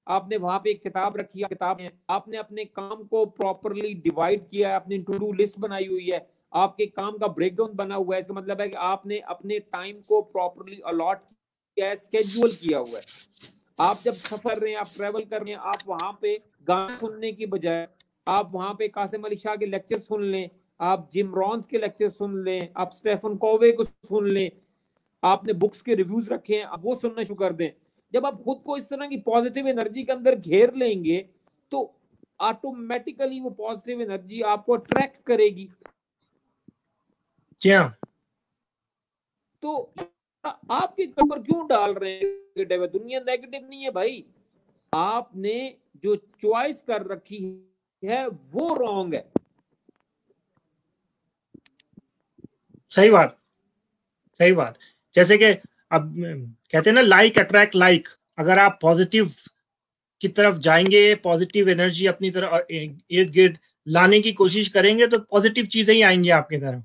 [SPEAKER 2] आपने वहां पे एक किताब रखी है, किताब है, आपने अपने काम को प्रॉपरली डिवाइड किया है, अपनी टू डू लिस्ट बनाई हुई है, आपके काम का ब्रेकडाउन बना हुआ है। इसका मतलब है कि आपने अपने टाइम को प्रॉपरली अलॉट किया है, स्केड्यूल किया हुआ है। आप जब सफर रहे हैं, आप ट्रेवल कर रहे हैं, आप वहां पे गाना सुनने की बजाय आप वहां पे कासिम अली शाह के लेक्चर सुन लें, आप जिम रॉन्स के लेक्चर सुन लें, आप स्टेफन कोवे को सुन लें, आपने बुक्स के रिव्यूज रखे हैं, आप वो सुनना शुरू कर दें। जब आप खुद को इस तरह की पॉजिटिव एनर्जी के अंदर घेर लेंगे तो ऑटोमेटिकली वो पॉजिटिव एनर्जी आपको अट्रैक्ट करेगी।
[SPEAKER 1] क्या
[SPEAKER 2] तो आपके ऊपर क्यों डाल रहे हैं नेगेटिव? दुनिया नेगेटिव नहीं है भाई, आपने जो चॉइस कर रखी है वो रॉन्ग है।
[SPEAKER 1] सही बात, सही बात। जैसे कि अब कहते हैं ना, लाइक अट्रैक्ट लाइक, अगर आप पॉजिटिव की तरफ जाएंगे, पॉजिटिव एनर्जी अपनी तरफ इर्द गिर्द लाने की कोशिश करेंगे तो पॉजिटिव चीजें ही आएंगी आपकी तरफ।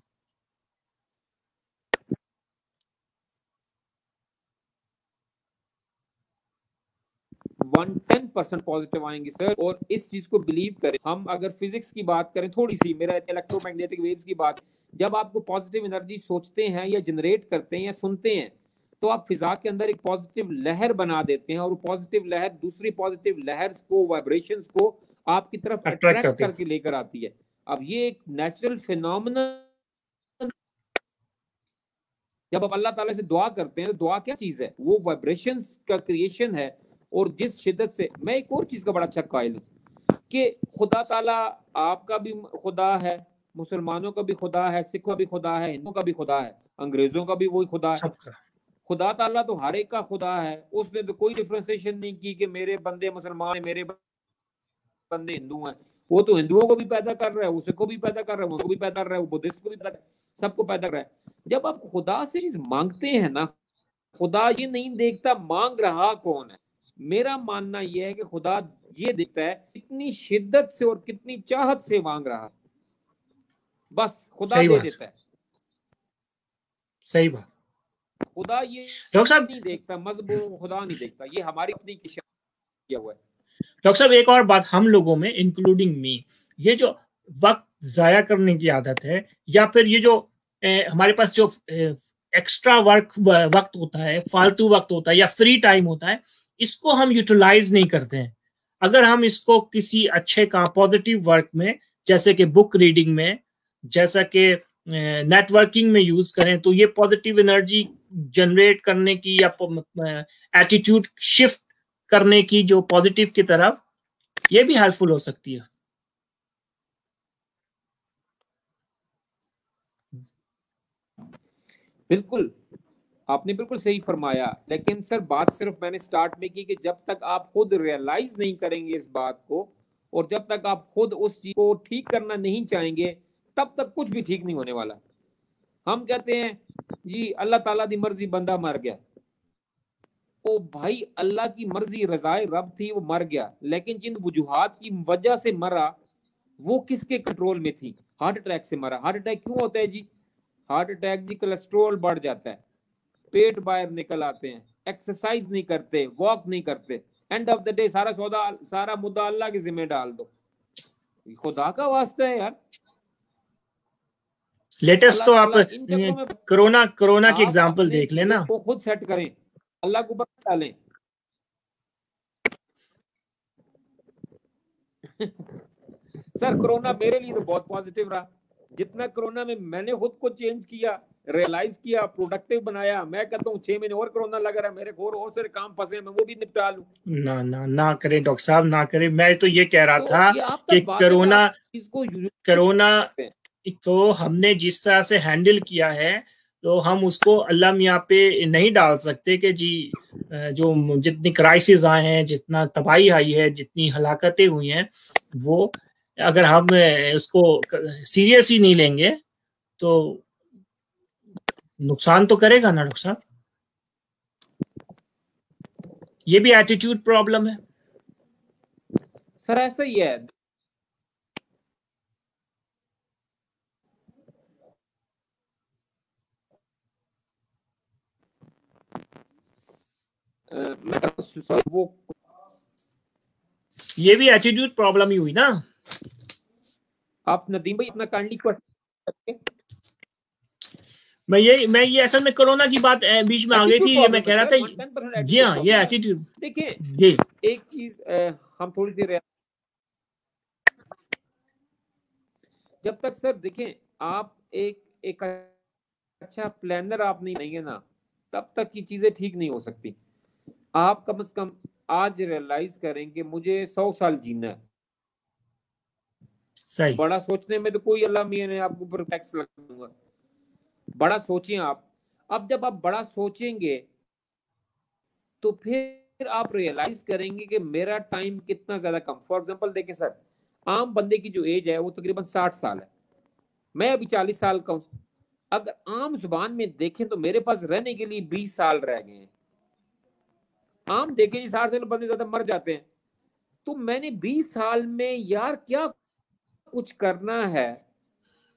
[SPEAKER 2] 110% पॉजिटिव आएंगे सर। और इस चीज को बिलीव करें, हम अगर फिजिक्स की बात करें थोड़ी सी, मेरा इलेक्ट्रोमैग्नेटिक वेव्स की बात, जब आपको पॉजिटिव एनर्जी सोचते हैं या जनरेट करते हैं या सुनते हैं तो आप फिजा के अंदर एक पॉजिटिव लहर बना देते हैं और वो पॉजिटिव लहर दूसरी पॉजिटिव लहर्स को, वाइब्रेशंस को आपकी तरफ अट्रैक्ट करके लेकर आती है। अब ये एक नेचुरल फिनोमेना। जब आप अल्लाह ताला से दुआ करते हैं तो दुआ क्या चीज है? वो वाइब्रेशंस का क्रिएशन है, और जिस शिद्दत से, मैं एक और चीज का बड़ा अच्छा कायल हूँ कि खुदा ताला आपका भी खुदा है, मुसलमानों का भी खुदा है, सिखों का भी खुदा है, हिंदुओं का भी खुदा है, अंग्रेजों का भी वही खुदा है।
[SPEAKER 1] सबका
[SPEAKER 2] खुदा ताला तो हर एक का खुदा है। उसने तो कोई डिफ्रेंसिएशन नहीं की कि मेरे बंदे मुसलमान है, मेरे बंदे हिंदू हैं। वो तो हिंदुओं को भी पैदा कर रहा है, उसे को भी पैदा कर रहा है, उनको भी पैदा कर रहा है, वो बुद्धिस्ट को भी पैदा कर रहा है, सबको पैदा कर रहा है। जब आप खुदा से चीज मांगते हैं ना, खुदा ये नहीं देखता मांग रहा कौन है। मेरा मानना यह है कि खुदा ये देखता है कितनी शिद्दत से और कितनी चाहत से मांग रहा है, बस खुदा दे देता है।
[SPEAKER 1] सही बात।
[SPEAKER 2] खुदा ये
[SPEAKER 1] डॉक्टर साहब
[SPEAKER 2] नहीं देखता, मजहब खुदा नहीं देखता, ये हमारी अपनी किया हुआ है।
[SPEAKER 1] डॉक्टर साहब एक और बात, हम लोगों में इंक्लूडिंग मी, ये जो वक्त जाया करने की आदत है, या फिर ये जो हमारे पास जो एक्स्ट्रा वक्त होता है, फालतू वक्त होता है या फ्री टाइम होता है, इसको हम यूटिलाइज नहीं करते हैं। अगर हम इसको किसी अच्छे का पॉजिटिव वर्क में, जैसे कि बुक रीडिंग में, जैसा कि नेटवर्किंग में यूज करें, तो ये पॉजिटिव एनर्जी जनरेट करने की या एटीट्यूड शिफ्ट करने की जो पॉजिटिव की तरफ, ये भी हेल्पफुल हो सकती है।
[SPEAKER 2] बिल्कुल, आपने बिल्कुल सही फरमाया। लेकिन सर बात सिर्फ मैंने स्टार्ट में की कि जब तक आप खुद रियलाइज नहीं करेंगे इस बात को, और जब तक आप खुद उस चीज को ठीक करना नहीं चाहेंगे, तब तक कुछ भी ठीक नहीं होने वाला। हम कहते हैं जी अल्लाह ताला दी मर्जी बंदा मर गया। ओ भाई, अल्लाह की मर्जी रजाए रब थी, वो मर गया, लेकिन जिन वजूहात की वजह से मरा वो किसके कंट्रोल में थी? हार्ट अटैक से मरा। हार्ट अटैक क्यों होता है जी? हार्ट अटैक जी कोलेस्ट्रोल बढ़ जाता है, पेट बाहर निकल आते हैं, एक्सरसाइज नहीं करते, वॉक नहीं करते, एंड ऑफ द डे सारा मुद्दा अल्लाह के जिम्मे डाल दो। खुदा का वास्ता है यार।
[SPEAKER 1] लेटेस्ट तो आप कोरोना की
[SPEAKER 2] आप
[SPEAKER 1] एग्जांपल देख लेना,
[SPEAKER 2] को खुद सेट करें, अल्लाह को ऊपर डालें। सर कोरोना मेरे लिए तो बहुत पॉजिटिव रहा। जितना कोरोना में मैंने खुद को चेंज किया, रियलाइज किया, प्रोडक्टिव बनाया, मैं कहता हूँ 6 महीने और कोरोना लगा रहा, मेरे को और सारे काम फंसे, मैं वो भी निपटा लूं।
[SPEAKER 1] ना ना ना करें डॉक्टर साहब, ना करें। मैं तो ये कह रहा था कि कोरोना तो हमने जिस तरह से हैंडल किया है, तो हम उसको अल्लाह मियाँ पे नहीं डाल सकते कि जी जो जितनी क्राइसिस आए हैं, जितना तबाही आई है, जितनी हलाकतें हुई हैं, वो अगर हम उसको सीरियस ही नहीं लेंगे तो नुकसान तो करेगा ना डॉक्टर साहब। ये भी एटीट्यूड प्रॉब्लम है
[SPEAKER 2] सर। ऐसा ही है। वो
[SPEAKER 1] ये भी एटीट्यूड प्रॉब्लम ही हुई ना।
[SPEAKER 2] आप नदीम भाई अपना काइंडली क्वेश्चन।
[SPEAKER 1] मैं ये असल में कोरोना की बात बीच में आ गई थी, ये मैं कह रहा था। जी हाँ, ये एटीट्यूड।
[SPEAKER 2] देखिए
[SPEAKER 1] जी,
[SPEAKER 2] एक चीज हम थोड़ी सी जब तक सर देखें आप एक अच्छा प्लानर आप नहीं बनेंगे ना, तब तक की चीजें ठीक नहीं हो सकती। आप कम से कम आज रियलाइज करें कि मुझे 100 साल जीना है।
[SPEAKER 1] सही।
[SPEAKER 2] बड़ा सोचने में तो कोई अल्लाह मियां ने आपके ऊपर टैक्स लगाऊंगा। बड़ा सोचिए आप। अब जब आप बड़ा सोचेंगे तो फिर आप रियलाइज करेंगे कि मेरा टाइम कितना ज्यादा कम। फॉर एग्जांपल देखें सर, आम बंदे की जो एज है वो तकरीबन 60 साल है, मैं अभी 40 साल का हूं। अगर आम जुबान में देखें तो मेरे पास रहने के लिए 20 साल रह गए हैं। आम देखें जी 60 साल बंदे ज्यादा मर जाते हैं, तो मैंने 20 साल में यार क्या कुछ करना है,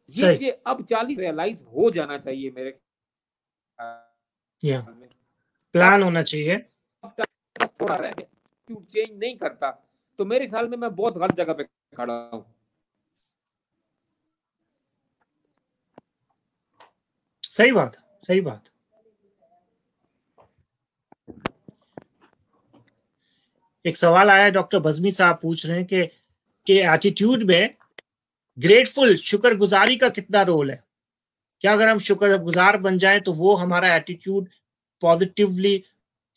[SPEAKER 2] ये मुझे अब 40 रियलाइज हो जाना चाहिए। मेरे
[SPEAKER 1] प्लान होना चाहिए।
[SPEAKER 2] थोड़ा रह गया, चेंज नहीं करता तो मेरे ख्याल में मैं बहुत गलत जगह पे खड़ा हूं।
[SPEAKER 1] सही बात, सही बात। एक सवाल आया, डॉक्टर बज़मी साहब पूछ रहे हैं कि एटीट्यूड में ग्रेटफुल, शुक्रगुजारी का कितना रोल है? क्या अगर हम शुक्रगुजार बन जाए तो वो हमारा एटीट्यूड पॉजिटिवली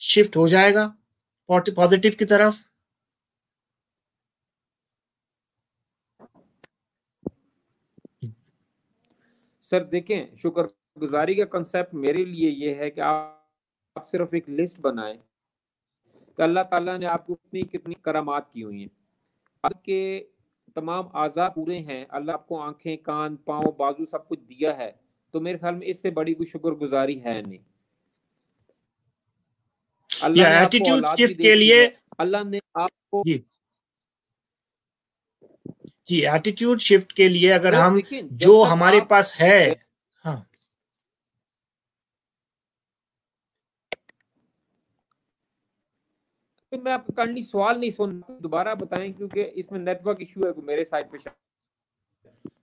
[SPEAKER 1] शिफ्ट हो जाएगा? पॉजिटिव की तरफ?
[SPEAKER 2] सर देखें, शुक्रगुजारी का कंसेप्ट मेरे लिए ये है कि आप सिर्फ एक लिस्ट बनाएं कि अल्लाह ताला ने आपको कितनी कितनी करामात की हुई हैं। आपके तमाम आज़ा पूरे हैं, अल्लाह आपको आंखें, कान, पाँव, बाजू सब कुछ दिया है, तो मेरे ख्याल में इससे बड़ी कोई शुक्रगुजारी है नहीं। अल्लाह ने आपको
[SPEAKER 1] एटीट्यूड
[SPEAKER 2] औलाद भी
[SPEAKER 1] शिफ्ट
[SPEAKER 2] दे
[SPEAKER 1] के
[SPEAKER 2] दी
[SPEAKER 1] लिए
[SPEAKER 2] है, अल्लाह ने आपको
[SPEAKER 1] जी एटीट्यूड शिफ्ट के लिए अगर
[SPEAKER 2] सर
[SPEAKER 1] हम
[SPEAKER 2] देखें, जब
[SPEAKER 1] जो
[SPEAKER 2] तक
[SPEAKER 1] हमारे
[SPEAKER 2] आप
[SPEAKER 1] पास है, हाँ
[SPEAKER 2] मैं आपका काइंडली सवाल नहीं सुन, दोबारा बताएं क्योंकि इसमें नेटवर्क इशू है मेरे साइड पे।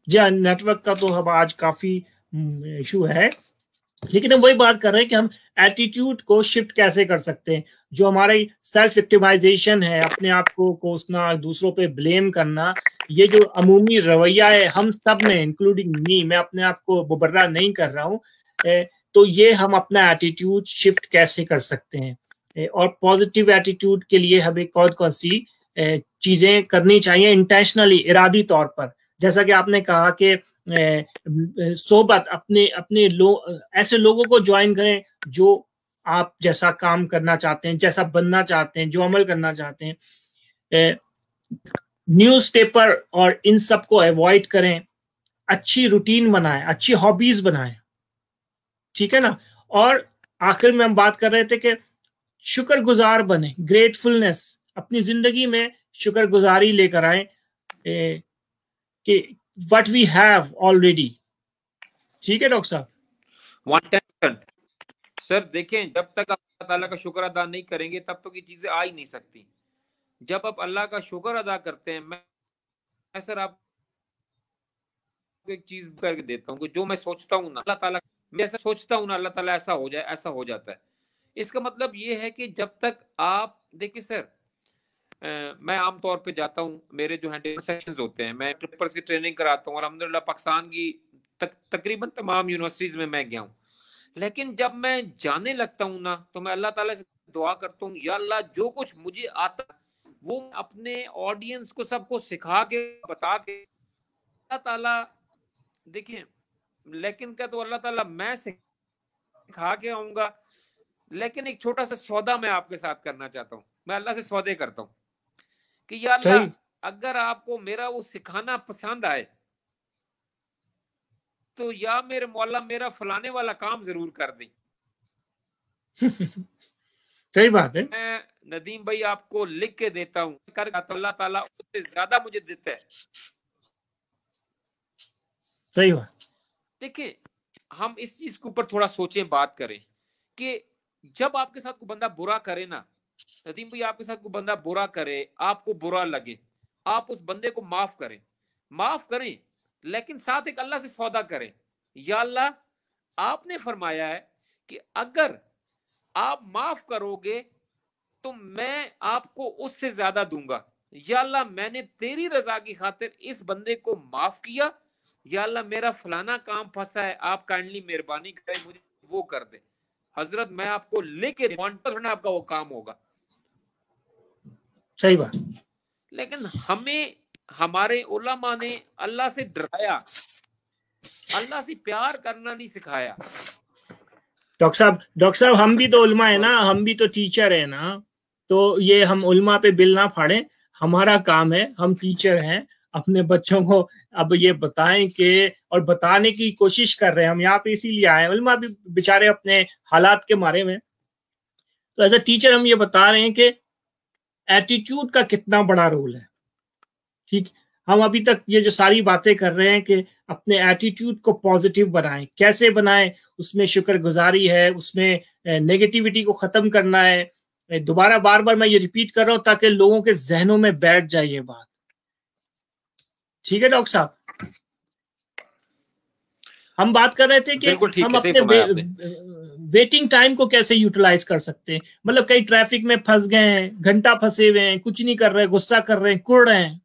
[SPEAKER 1] जी नेटवर्क का तो अब आज काफी इशू है, लेकिन हम वही बात कर रहे हैं कि हम एटीट्यूड को शिफ्ट कैसे कर सकते हैं। जो हमारी सेल्फ विक्टिमाइजेशन है, अपने आप को कोसना, दूसरों पे ब्लेम करना, ये जो अमूमी रवैया है हम सब में, इंक्लूडिंग मी, मैं अपने आप को मुबर्रा नहीं कर रहा हूँ, तो ये हम अपना एटीट्यूड शिफ्ट कैसे कर सकते हैं, और पॉजिटिव एटीट्यूड के लिए हमें कौन कौन सी चीजें करनी चाहिए इंटेंशनली, इरादी तौर पर। जैसा कि आपने कहा कि सोबत अपने अपने ऐसे लोगों को ज्वाइन करें जो आप जैसा काम करना चाहते हैं, जैसा बनना चाहते हैं, जो अमल करना चाहते हैं। न्यूज़पेपर और इन सब को अवॉइड करें, अच्छी रूटीन बनाएं, अच्छी हॉबीज बनाएं, ठीक है ना। और आखिर में हम बात कर रहे थे कि शुक्रगुजार बने, ग्रेटफुलनेस अपनी जिंदगी में शुक्रगुजारी लेकर आए कि व्हाट वी हैव ऑलरेडी। ठीक है डॉक्टर साहब?
[SPEAKER 2] 110%। सर देखें, जब तक आप अल्लाह ताला का शुक्र अदा नहीं करेंगे तब तक ये चीजें आ ही नहीं सकती। जब आप अल्लाह का शुक्र अदा करते हैं, मैं सर आपको एक चीज करके देता हूँ कि जो मैं सोचता हूँ ना अल्लाह ताला, मैं ऐसा सोचता हूँ ना अल्लाह ताला ऐसा हो जाए, ऐसा हो जाता है। इसका मतलब ये है कि जब तक आप देखिए सर, मैं आमतौर पे जाता हूँ, मेरे जो है सेशंस होते हैं, मैं ट्रिपर्स की ट्रेनिंग कराता हूँ और अल्हम्दुलिल्लाह पाकिस्तान की तकरीबन तमाम यूनिवर्सिटीज में मैं गया हूँ। लेकिन जब मैं जाने लगता हूँ ना, तो मैं अल्लाह ताला से दुआ करता हूँ, या अल्लाह जो कुछ मुझे आता वो अपने ऑडियंस को सबको सिखा के बता के अल्लाह ताला देखिए, लेकिन क्या तो अल्लाह ताला मैं सिखा के आऊंगा। लेकिन एक छोटा सा सौदा मैं आपके साथ करना चाहता हूँ, मैं अल्लाह से सौदे करता हूँ कि या अल्लाह अगर आपको मेरा वो सिखाना पसंद आए तो या मेरे मौला मेरा फलाने वाला काम जरूर कर दें।
[SPEAKER 1] सही बात है।
[SPEAKER 2] मैं नदीम भाई आपको लिख के देता हूँ, कर अल्लाह ताला उससे ज्यादा मुझे देता है।
[SPEAKER 1] सही बात।
[SPEAKER 2] देखिए, हम इस चीज के ऊपर थोड़ा सोचें, बात करें कि जब आपके साथ कोई बंदा बुरा करे ना, नदीम भाई आपके साथ कोई बंदा बुरा करे, आपको बुरा लगे, आप उस बंदे को माफ करें, माफ करें, लेकिन साथ एक अल्लाह से सौदा करें, या अल्लाह आपने फरमाया है कि अगर आप माफ करोगे तो मैं आपको उससे ज्यादा दूंगा। या अल्लाह मैंने तेरी रजा की खातिर इस बंदे को माफ किया, या अल्लाह मेरा फलाना काम फंसा है, आप काइंडली मेहरबानी करें मुझे वो कर दे। हजरत मैं आपको लेके 1% आपका वो काम होगा।
[SPEAKER 1] सही बात।
[SPEAKER 2] लेकिन हमें हमारे उलमा ने अल्लाह से डराया, अल्लाह से प्यार करना नहीं सिखाया।
[SPEAKER 1] डॉक्टर साहब हम भी तो उलमा है ना, हम भी तो टीचर है ना, तो ये हम उलमा पे बिल ना फाड़े, हमारा काम है, हम टीचर हैं, अपने बच्चों को अब ये बताएं कि, और बताने की कोशिश कर रहे हैं, हम यहाँ पे इसीलिए आए, उलमा भी बेचारे अपने हालात के मारे में, तो एज अ टीचर हम ये बता रहे हैं कि एटीट्यूड का कितना बड़ा रोल है। ठीक, हम अभी तक ये जो सारी बातें कर रहे हैं कि अपने एटीट्यूड को पॉजिटिव बनाएं, कैसे बनाएं, उसमें शुक्रगुजारी है, उसमें नेगेटिविटी को खत्म करना है। दोबारा बार बार मैं ये रिपीट कर रहा हूं ताकि लोगों के जहनों में बैठ जाए ये बात। ठीक है डॉक्टर साहब? हम बात कर रहे थे कि हम अपने वेटिंग टाइम को कैसे यूटिलाइज कर सकते हैं। मतलब कई ट्रैफिक में फंस गए हैं, घंटा फंसे हुए हैं, कुछ नहीं कर रहे, गुस्सा कर रहे हैं, कुड़ रहे हैं,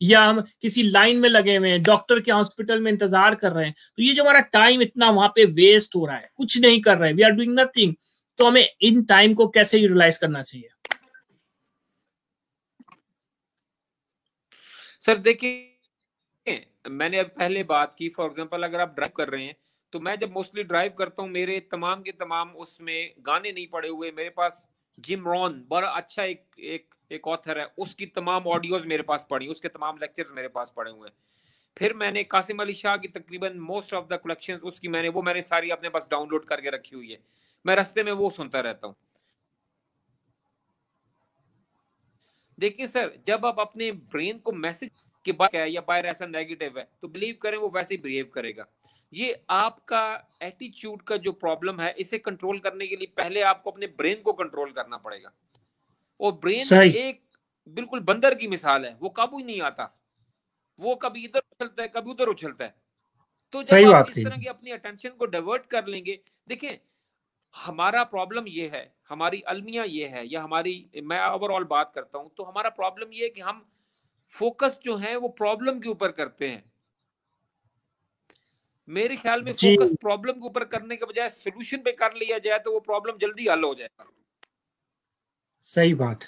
[SPEAKER 1] या हम किसी लाइन में लगे हुए हैं, डॉक्टर के हॉस्पिटल में इंतजार कर रहे हैं, तो ये जो हमारा टाइम इतना वहां पे वेस्ट हो रहा है, कुछ नहीं कर रहे, वी आर डूइंग नथिंग, तो हमें इन टाइम को कैसे यूटिलाइज करना चाहिए?
[SPEAKER 2] सर देखिए, मैंने अब पहले बात की, फॉर एग्जांपल अगर आप ड्राइव कर रहे हैं तो मैं जब मोस्टली ड्राइव करता हूँ, मेरे तमाम के तमाम उसमें गाने नहीं पड़े हुए। मेरे पास जिम रॉन बड़ा अच्छा एक ऑथर है, उसकी तमाम ऑडियोज मेरे पास पड़ी, उसके तमाम लेक्चर्स मेरे पास पड़े हुए हैं। फिर मैंने कासिम अली शाह की तकरीबन मोस्ट ऑफ द कलेक्शंस उसकी मैंने सारी अपने पास डाउनलोड करके रखी हुई है। मैं रास्ते में वो सुनता रहता हूँ। देखिए सर, जब आप अपने ब्रेन को मैसेज कि बाहर है या बाहर ऐसा नेगेटिव है, तो बिलीव करें वो वैसे ही बिहेव करेगा। ये आपका एटीट्यूड का जो प्रॉब्लम है, इसे कंट्रोल करने के लिए पहले आपको अपने ब्रेन को कंट्रोल करना पड़ेगा। और ब्रेन
[SPEAKER 1] सही
[SPEAKER 2] एक बिल्कुल बंदर की मिसाल है, वो काबू ही नहीं आता, वो कभी इधर उछलता है कभी उधर उछलता है। तो जब
[SPEAKER 1] सही
[SPEAKER 2] आप
[SPEAKER 1] बात
[SPEAKER 2] इस
[SPEAKER 1] कही।
[SPEAKER 2] तरह की अपनी अटेंशन को डाइवर्ट कर लेंगे, देखिए हमारा प्रॉब्लम ये है, हमारी अलमिया ये है, या हमारी, मैं ओवरऑल बात करता हूं तो हमारा प्रॉब्लम ये है कि हम फोकस जो है वो प्रॉब्लम के ऊपर करते हैं। मेरे ख्याल में
[SPEAKER 1] जी
[SPEAKER 2] फोकस प्रॉब्लम के ऊपर करने के बजाय सोल्यूशन पे कर लिया जाए तो वो प्रॉब्लम जल्दी हल हो जाएगा।
[SPEAKER 1] सही बात।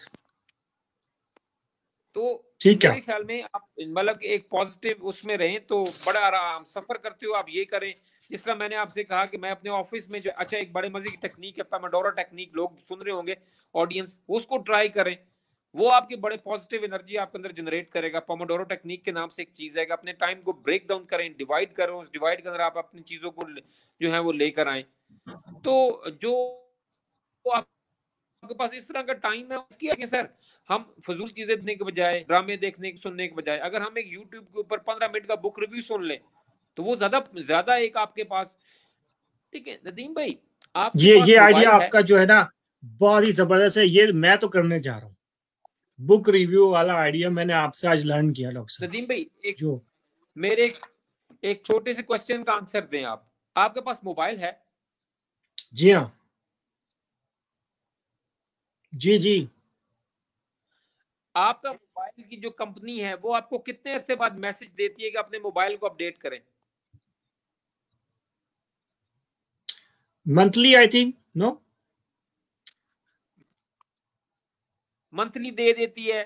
[SPEAKER 2] तो
[SPEAKER 1] ठीक है।
[SPEAKER 2] मेरे ख्याल में आप मतलब एक पॉजिटिव उसमें रहें तो बड़ा आराम सफर करते हो आप ये करें। जिस तरह मैंने आपसे कहा कि मैं अपने ऑफिस में जो अच्छा एक बड़े मजे की टेक्निक है, पोमोडोरो टेक्निक, लोग सुन रहे होंगे ऑडियंस, उसको ट्राई करें। वो आपकी बड़े पॉजिटिव एनर्जी आपके अंदर जनरेट करेगा। पोमोडोरो टेक्निक के नाम से एक चीज है कि अपने टाइम को ब्रेक डाउन करें, डिवाइड करें, उस डिवाइड के अंदर आप अपनी चीजों को जो है वो लेकर आए। तो जो आप आपके पास इस तरह का टाइम है उसकी आगे सर, हम फजूल चीजें देखने के बजाय, ड्रामे देखने सुनने के बजाय, अगर हम एक यूट्यूब के ऊपर 15 मिनट का बुक रिव्यू सुन लें तो वो ज्यादा ज्यादा एक आपके पास। ठीक है नदीम भाई, आपके
[SPEAKER 1] ये
[SPEAKER 2] पास
[SPEAKER 1] आइडिया
[SPEAKER 2] मोबाइल है।
[SPEAKER 1] आपका जो है ना, बहुत ही जबरदस्त है। ये मैं तो करने जा रहा हूँ। बुक रिव्यू वाला आइडिया मैंने आपसे आज लर्न किया डॉक्टर साहब।
[SPEAKER 2] नदीम भाई एक
[SPEAKER 1] जो
[SPEAKER 2] मेरे एक छोटे से क्वेश्चन का आंसर दें आप। आपके पास मोबाइल है?
[SPEAKER 1] जी हाँ। जी जी।
[SPEAKER 2] आपका मोबाइल की जो कंपनी है वो आपको कितने अरसे बाद मैसेज देती है कि अपने मोबाइल को अपडेट करें?
[SPEAKER 1] Monthly I think, no?
[SPEAKER 2] Monthly दे देती है।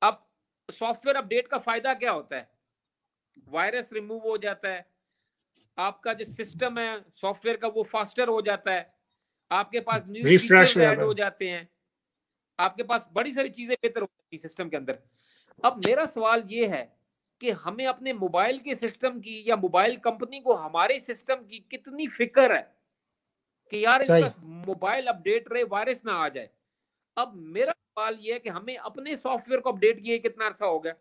[SPEAKER 2] अब सॉफ्टवेयर अपडेट का फायदा क्या होता है? वायरस रिमूव हो जाता है, आपका जो सिस्टम है सॉफ्टवेयर का वो फास्टर हो जाता है, आपके पास न्यू
[SPEAKER 1] रिफ्रेश
[SPEAKER 2] फीचर्स
[SPEAKER 1] हो
[SPEAKER 2] ऐड
[SPEAKER 1] जाता
[SPEAKER 2] हो
[SPEAKER 1] है।
[SPEAKER 2] जाते हैं, आपके पास बड़ी सारी चीजें बेहतर हो जाती है सिस्टम के अंदर। अब मेरा सवाल ये है कि हमें अपने मोबाइल के सिस्टम की या मोबाइल कंपनी को हमारे सिस्टम की कितनी फिक्र है कि यार इसका
[SPEAKER 1] सही।
[SPEAKER 2] मोबाइल अपडेट रहे, वायरस ना आ जाए। अब मेरा सवाल यह है कि हमें अपने सॉफ्टवेयर को अपडेट किए कितना अरसा हो गया?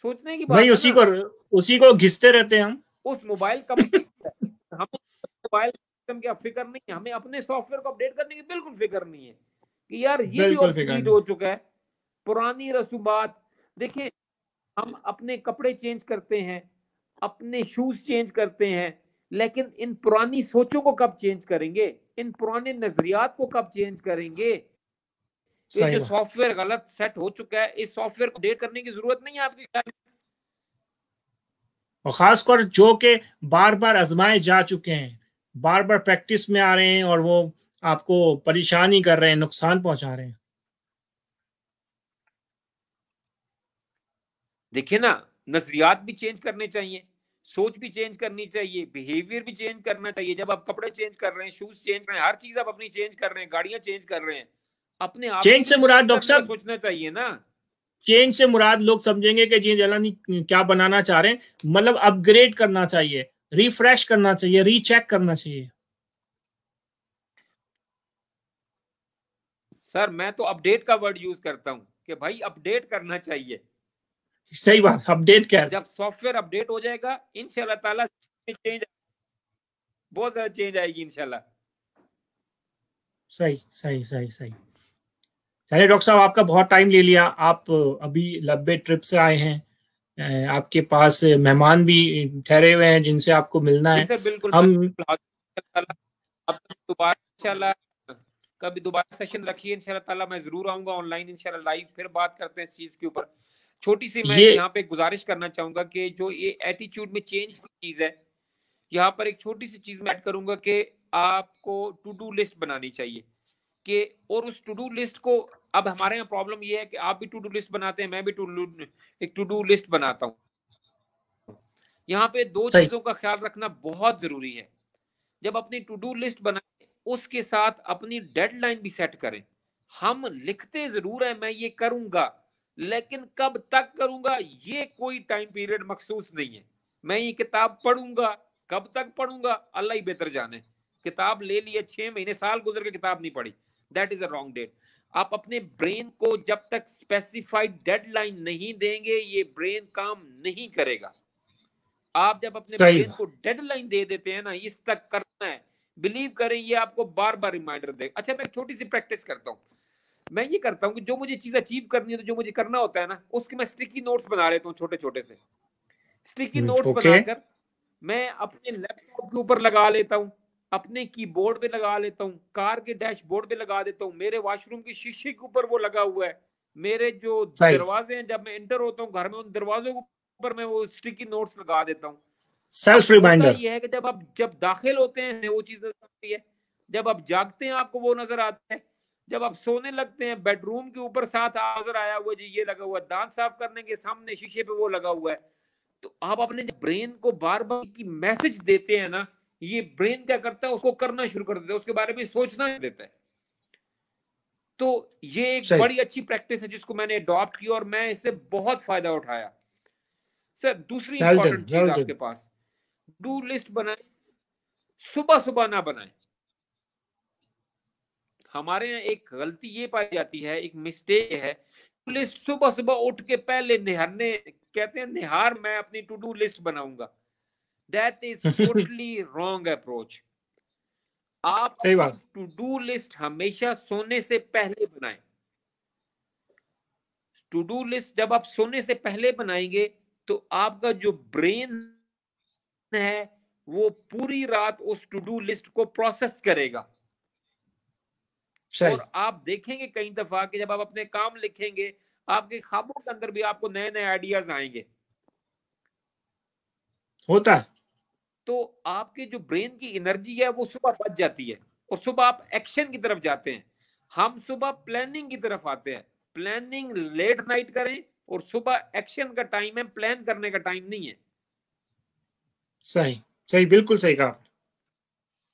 [SPEAKER 2] सोचने की
[SPEAKER 1] वही
[SPEAKER 2] बात है ना।
[SPEAKER 1] उसी को घिसते रहते हैं हम।
[SPEAKER 2] उस मोबाइल कंपनी हमें मोबाइल सिस्टम की फिक्र नहीं है, हमें अपने सॉफ्टवेयर को अपडेट करने की बिल्कुल फिक्र नहीं है कि यार ये भी
[SPEAKER 1] बिल्कुल फिक्र
[SPEAKER 2] ऑब्सोलीट
[SPEAKER 1] नहीं।
[SPEAKER 2] हो चुका है, पुरानी रसूमात। देखिए, हम अपने कपड़े चेंज करते हैं, अपने शूज चेंज करते हैं, लेकिन इन पुरानी सोचों को कब चेंज करेंगे? इन पुराने नजरियात को कब चेंज करेंगे? ये
[SPEAKER 1] सही
[SPEAKER 2] जो
[SPEAKER 1] बात।
[SPEAKER 2] सॉफ्टवेयर गलत सेट हो चुका है, इस सॉफ्टवेयर को अपडेट करने की जरूरत नहीं है आपके ख्याल में?
[SPEAKER 1] और खासकर जो के बार बार आजमाए जा चुके हैं, बार बार प्रैक्टिस में आ रहे हैं, और वो आपको परेशानी कर रहे हैं, नुकसान पहुंचा रहे हैं।
[SPEAKER 2] देखिए ना, नजरियात भी चेंज करने चाहिए, सोच भी चेंज करनी चाहिए, बिहेवियर भी चेंज करना चाहिए। जब आप कपड़े चेंज कर रहे हैं, शूज चेंज कर रहे हैं, हर चीज आप अपनी चेंज कर रहे हैं, गाड़ियां चेंज कर रहे हैं, अपने आप को
[SPEAKER 1] चेंज
[SPEAKER 2] भी
[SPEAKER 1] से
[SPEAKER 2] तो
[SPEAKER 1] मुराद
[SPEAKER 2] चेंज
[SPEAKER 1] डॉक्टर
[SPEAKER 2] करने का
[SPEAKER 1] साहब,
[SPEAKER 2] सोचना चाहिए ना।
[SPEAKER 1] चेंज से मुराद लोग समझेंगे कि जी जलानी क्या बनाना चाह रहे हैं। मतलब अपग्रेड करना चाहिए, रिफ्रेश करना चाहिए, रीचेक करना चाहिए।
[SPEAKER 2] सर मैं तो अपडेट का वर्ड यूज करता हूं कि भाई अपडेट करना चाहिए।
[SPEAKER 1] सही बात, अपडेट क्या है?
[SPEAKER 2] जब सॉफ्टवेयर अपडेट हो जाएगा इंशाल्लाह ताला चेंज, बहुत ज्यादा चेंज आएगी इंशाल्लाह।
[SPEAKER 1] सही सही सही सही। चलिए डॉक्टर साहब, आपका बहुत टाइम ले लिया। आप अभी लंबे ट्रिप से आए हैं। आपके पास मेहमान भी ठहरे हुए हैं जिनसे आपको मिलना
[SPEAKER 2] जी
[SPEAKER 1] है।
[SPEAKER 2] सर बिल्कुल
[SPEAKER 1] हम
[SPEAKER 2] बिल्कुल। अब दोबारा इंशाल्लाह कभी दोबारा सेशन रखिए इंशाल्लाह ताला, मैं जरूर आऊंगा ऑनलाइन इंशाल्लाह, लाइव फिर बात करते हैं इस चीज के ऊपर। छोटी सी मैं
[SPEAKER 1] ये
[SPEAKER 2] यहाँ पे गुजारिश करना चाहूंगा कि जो ये एटीट्यूड में चेंज की चीज है, यहाँ पर एक छोटी सी चीज मैं ऐड करूंगा कि आपको टू डू लिस्ट बनानी चाहिए कि, और उस टू डू लिस्ट को अब हमारे यहाँ प्रॉब्लम ये है कि आप भी टू डू लिस्ट बनाते हैं, मैं भी एक टू डू लिस्ट बनाता हूँ। यहाँ पे दो चीजों का ख्याल रखना बहुत जरूरी है। जब अपनी टू डू लिस्ट बनाए उसके साथ अपनी डेडलाइन भी सेट करें। हम लिखते जरूर है मैं ये करूंगा, लेकिन कब तक करूंगा ये कोई टाइम पीरियड मखसूस नहीं है। मैं ये किताब पढ़ूंगा, कब तक पढ़ूंगा अल्लाह ही बेहतर जाने। किताब ले लिए 6 महीने साल गुजर के किताब नहीं पढ़ी, that is a wrong date. आप अपने ब्रेन को जब तक स्पेसिफाइड डेडलाइन नहीं देंगे ये ब्रेन काम नहीं करेगा। आप जब अपने ब्रेन को डेडलाइन दे देते हैं ना, इस तक करना है, बिलीव करें ये आपको बार बार रिमाइंडर देगा। अच्छा मैं एक छोटी सी प्रैक्टिस करता हूँ। मैं ये करता हूँ कि जो मुझे चीज अचीव करनी है, तो जो मुझे करना होता है ना, उसके मैं स्टिकी नोट्स बना लेता हूँ, छोटे छोटे से स्टिकी नोट्स बनाकर मैं अपने लैपटॉप के ऊपर लगा लेता हूँ, अपने कीबोर्ड पे लगा लेता हूँ, कार के डैशबोर्ड पे लगा देता हूँ, मेरे वॉशरूम की शीशे के ऊपर वो लगा हुआ है, मेरे जो दरवाजे हैं जब मैं एंटर होता हूँ घर में उन दरवाजों के ऊपर मैं वो स्टिकी नोट्स लगा देता हूँ। सेल्फ रिमाइंडर ये है कि जब दाखिल होते हैं वो चीज नजर आती है, जब आप जागते हैं आपको वो नजर आता है, जब आप सोने लगते हैं बेडरूम के ऊपर साथ नजर आया हुआ जी ये लगा हुआ, दांत साफ करने के सामने शीशे पे वो लगा हुआ है। तो आप अपने ब्रेन को बार बार की मैसेज देते हैं ना, ये ब्रेन क्या करता है उसको करना शुरू कर देता है, उसके बारे में सोचना देता है। तो ये एक बड़ी अच्छी प्रैक्टिस है जिसको मैंने अडॉप्ट की और मैं इससे बहुत फायदा उठाया। सर दूसरी इंपॉर्टेंट चीज आपके पास, डू लिस्ट बनाए, सुबह सुबह ना बनाए। हमारे यहाँ एक गलती ये पाई जाती है, एक मिस्टेक है, लिस्ट सुबह सुबह उठ के पहले निहारने कहते हैं, निहार मैं अपनी टू डू लिस्ट बनाऊंगा। That is totally wrong approach. आप टू डू लिस्ट हमेशा सोने से पहले बनाएं। टू डू लिस्ट जब आप सोने से पहले बनाएंगे तो आपका जो ब्रेन है वो पूरी रात उस टू डू लिस्ट को प्रोसेस करेगा। और आप देखेंगे कई दफा कि जब आप अपने काम लिखेंगे आपके ख्वाबों के अंदर भी आपको नए नए आइडियाज आएंगे। होता है। तो आपके जो ब्रेन की एनर्जी है वो सुबह बच जाती है और सुबह आप एक्शन की तरफ जाते हैं। हम सुबह प्लानिंग की तरफ आते हैं, प्लानिंग लेट नाइट करें और सुबह एक्शन का टाइम है, प्लान करने का टाइम नहीं है।
[SPEAKER 1] सही सही, बिल्कुल सही कहा,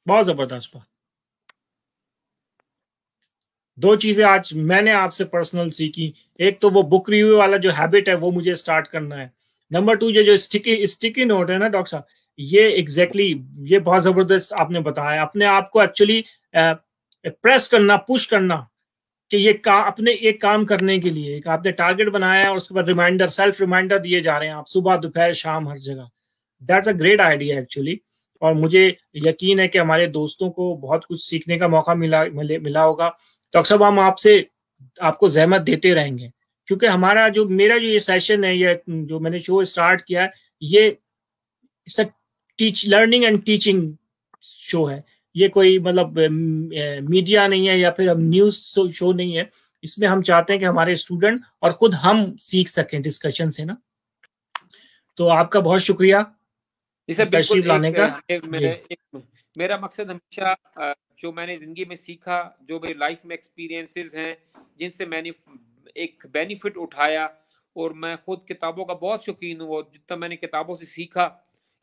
[SPEAKER 1] बहुत जबरदस्त बात। दो चीजें आज मैंने आपसे पर्सनल सीखी, एक तो वो बुक रिव्यू वाला जो हैबिट है वो मुझे स्टार्ट करना है। नंबर 2 ये जो स्टिकी नोट है ना डॉक्टर साहब, ये एग्जैक्टली ये बहुत जबरदस्त आपने बताया। अपने आप को एक्चुअली प्रेस करना, पुश करना कि ये अपने एक काम करने के लिए एक आपने टारगेट बनाया है और उसके बाद रिमाइंडर, सेल्फ रिमाइंडर दिए जा रहे हैं आप सुबह दोपहर शाम हर जगह। That's a great idea actually. और मुझे यकीन है कि हमारे दोस्तों को बहुत कुछ सीखने का मौका मिला होगा। डॉक्टर साहब हम आपको जहमत देते रहेंगे, क्योंकि मेरा जो ये सेशन है, ये जो मैंने शो स्टार्ट किया है, ये लर्निंग एंड टीचिंग शो है। ये कोई मतलब मीडिया नहीं है या फिर न्यूज शो नहीं है। इसमें हम चाहते हैं कि हमारे स्टूडेंट और खुद हम सीख सकें डिस्कशन से ना। तो आपका बहुत शुक्रिया तशरीफ लाने का।
[SPEAKER 2] मेरा मकसद हमेशा जो मैंने जिंदगी में सीखा, जो मेरे लाइफ में एक्सपीरियंसेस हैं जिनसे मैंने एक बेनिफिट उठाया, और मैं खुद किताबों का बहुत शौकीन हूँ और जितना मैंने किताबों से सीखा,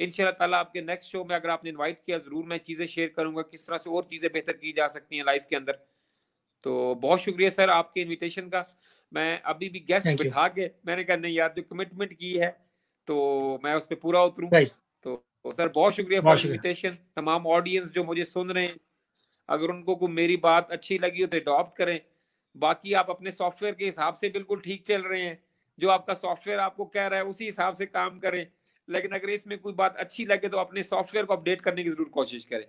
[SPEAKER 2] इंशाल्लाह ताला आपके नेक्स्ट शो में अगर आपने इनवाइट किया जरूर मैं चीज़ें शेयर करूंगा किस तरह से और चीज़ें बेहतर की जा सकती हैं लाइफ के अंदर। तो बहुत शुक्रिया सर आपके इन्विटेशन का। मैं अभी भी गेस्ट बिठा के मैंने कहा नहीं यार जो कमिटमेंट की है तो मैं उस पर पूरा उतरूं। तो सर बहुत शुक्रिया फॉर इन्विटेशन। तमाम ऑडियंस जो मुझे सुन रहे हैं, अगर उनको कोई मेरी बात अच्छी लगी हो तो अडॉप्ट करें। बाकी आप अपने सॉफ्टवेयर के हिसाब से बिल्कुल ठीक चल रहे हैं, जो आपका सॉफ्टवेयर आपको कह रहा है उसी हिसाब से काम करें। लेकिन अगर इसमें कोई बात अच्छी लगे तो अपने सॉफ्टवेयर को अपडेट करने की जरूर कोशिश करें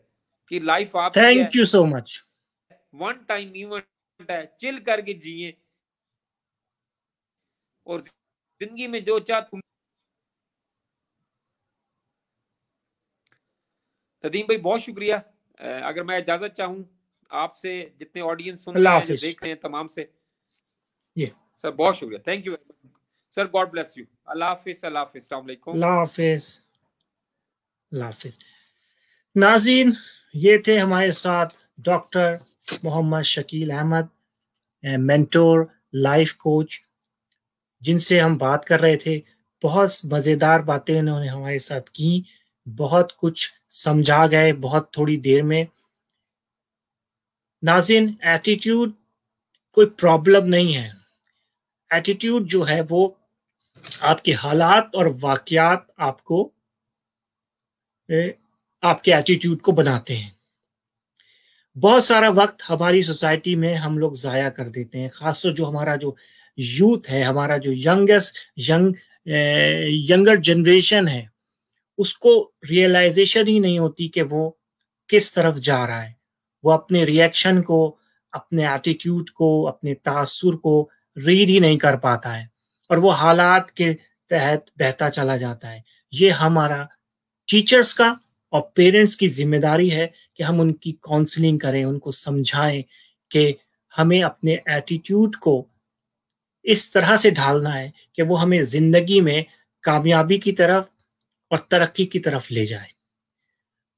[SPEAKER 2] कि लाइफ आपकी है।
[SPEAKER 1] Thank you so much.
[SPEAKER 2] One time event है, चिल करके जिए और जिंदगी में जो चाह तुम। नदीम भाई बहुत शुक्रिया। अगर मैं इजाजत चाहूं आपसे, जितने ऑडियंस सुन रहे हैं देख रहे हैं तमाम से,
[SPEAKER 1] ये
[SPEAKER 2] सर बहुत शुक्रिया, thank you sir, God bless you. अल्लाह हाफिज, अल्लाह हाफिज, अस्सलाम वालेकुम,
[SPEAKER 1] अल्लाह हाफिज, अल्लाह हाफिज। नाज़रीन, ये थे हमारे साथ doctor Mohammad Shakeel Ahmed, mentor, life coach, जिनसे हम बात कर रहे थे। बहुत मज़ेदार बातें उन्होंने हमारे साथ की, बहुत कुछ समझा गए बहुत थोड़ी देर में। नाज़रीन, एटीट्यूड कोई प्रॉब्लम नहीं है। एटीट्यूड जो है वो आपके हालात और वाक़यात आपके एटीट्यूड को बनाते हैं। बहुत सारा वक्त हमारी सोसाइटी में हम लोग ज़ाया कर देते हैं, खासतौर जो हमारा जो यूथ है, हमारा जो यंगर जनरेशन है, उसको रियलाइजेशन ही नहीं होती कि वो किस तरफ जा रहा है। वो अपने रिएक्शन को, अपने एटीट्यूड को, अपने तासुर को रीड ही नहीं कर पाता है और वो हालात के तहत बहता चला जाता है। ये हमारा टीचर्स का और पेरेंट्स की जिम्मेदारी है कि हम उनकी काउंसलिंग करें, उनको समझाएं कि हमें अपने एटीट्यूड को इस तरह से ढालना है कि वो हमें जिंदगी में कामयाबी की तरफ और तरक्की की तरफ ले जाए।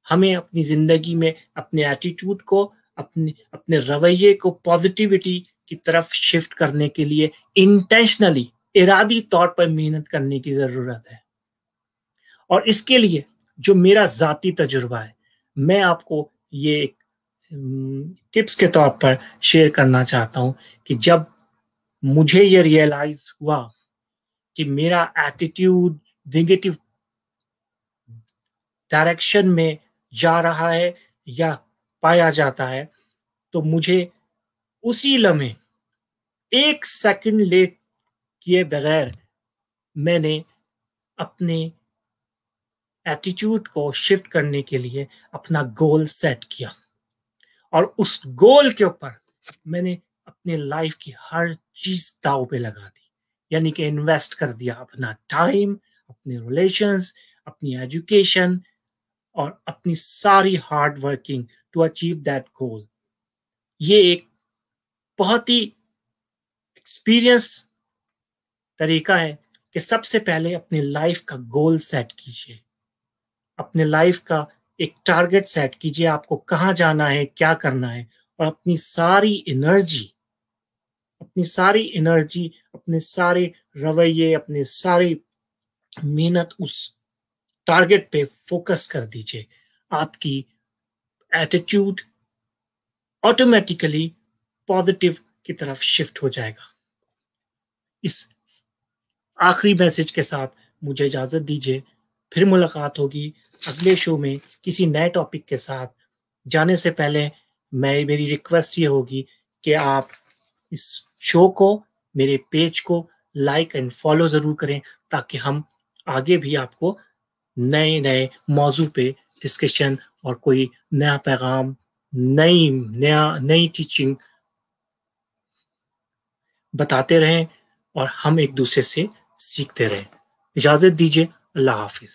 [SPEAKER 1] हमें अपनी जिंदगी में अपने एटीट्यूड को, अपने रवैये को पॉजिटिविटी की तरफ शिफ्ट करने के लिए इंटेंशनली, इरादी तौर पर मेहनत करने की जरूरत है। और इसके लिए जो मेरा जाती तजुर्बा है, मैं आपको ये टिप्स के तौर पर शेयर करना चाहता हूं कि जब मुझे ये रियलाइज हुआ कि मेरा एटीट्यूड नेगेटिव डायरेक्शन में जा रहा है या पाया जाता है, तो मुझे उसी लम्हे 1 सेकंड लेट किए बगैर मैंने अपने एटीट्यूड को शिफ्ट करने के लिए अपना गोल सेट किया और उस गोल के ऊपर मैंने अपने लाइफ की हर चीज दाव पे लगा दी, यानी कि इन्वेस्ट कर दिया अपना टाइम, अपने रिलेशंस, अपनी एजुकेशन और अपनी सारी hard working to achieve that goal. ये एक बहुत ही एक्सपीरियंस तरीका है कि सबसे पहले अपनी लाइफ का गोल सेट कीजिए, अपने लाइफ का एक टारगेट सेट कीजिए, आपको कहाँ जाना है, क्या करना है, और अपनी सारी एनर्जी, अपने सारे रवैये, अपने सारी मेहनत उस टारगेट पे फोकस कर दीजिए। आपकी एटीट्यूड ऑटोमेटिकली पॉजिटिव की तरफ शिफ्ट हो जाएगा। इस आखिरी मैसेज के साथ मुझे इजाजत दीजिए, फिर मुलाकात होगी अगले शो में किसी नए टॉपिक के साथ। जाने से पहले मेरी रिक्वेस्ट ये होगी कि आप इस शो को, मेरे पेज को लाइक एंड फॉलो जरूर करें, ताकि हम आगे भी आपको नए मौजू पे डिस्कशन और कोई नया पैगाम, नई टीचिंग बताते रहें और हम एक दूसरे से सीखते रहें। इजाजत दीजिए, अल्लाह हाफिज।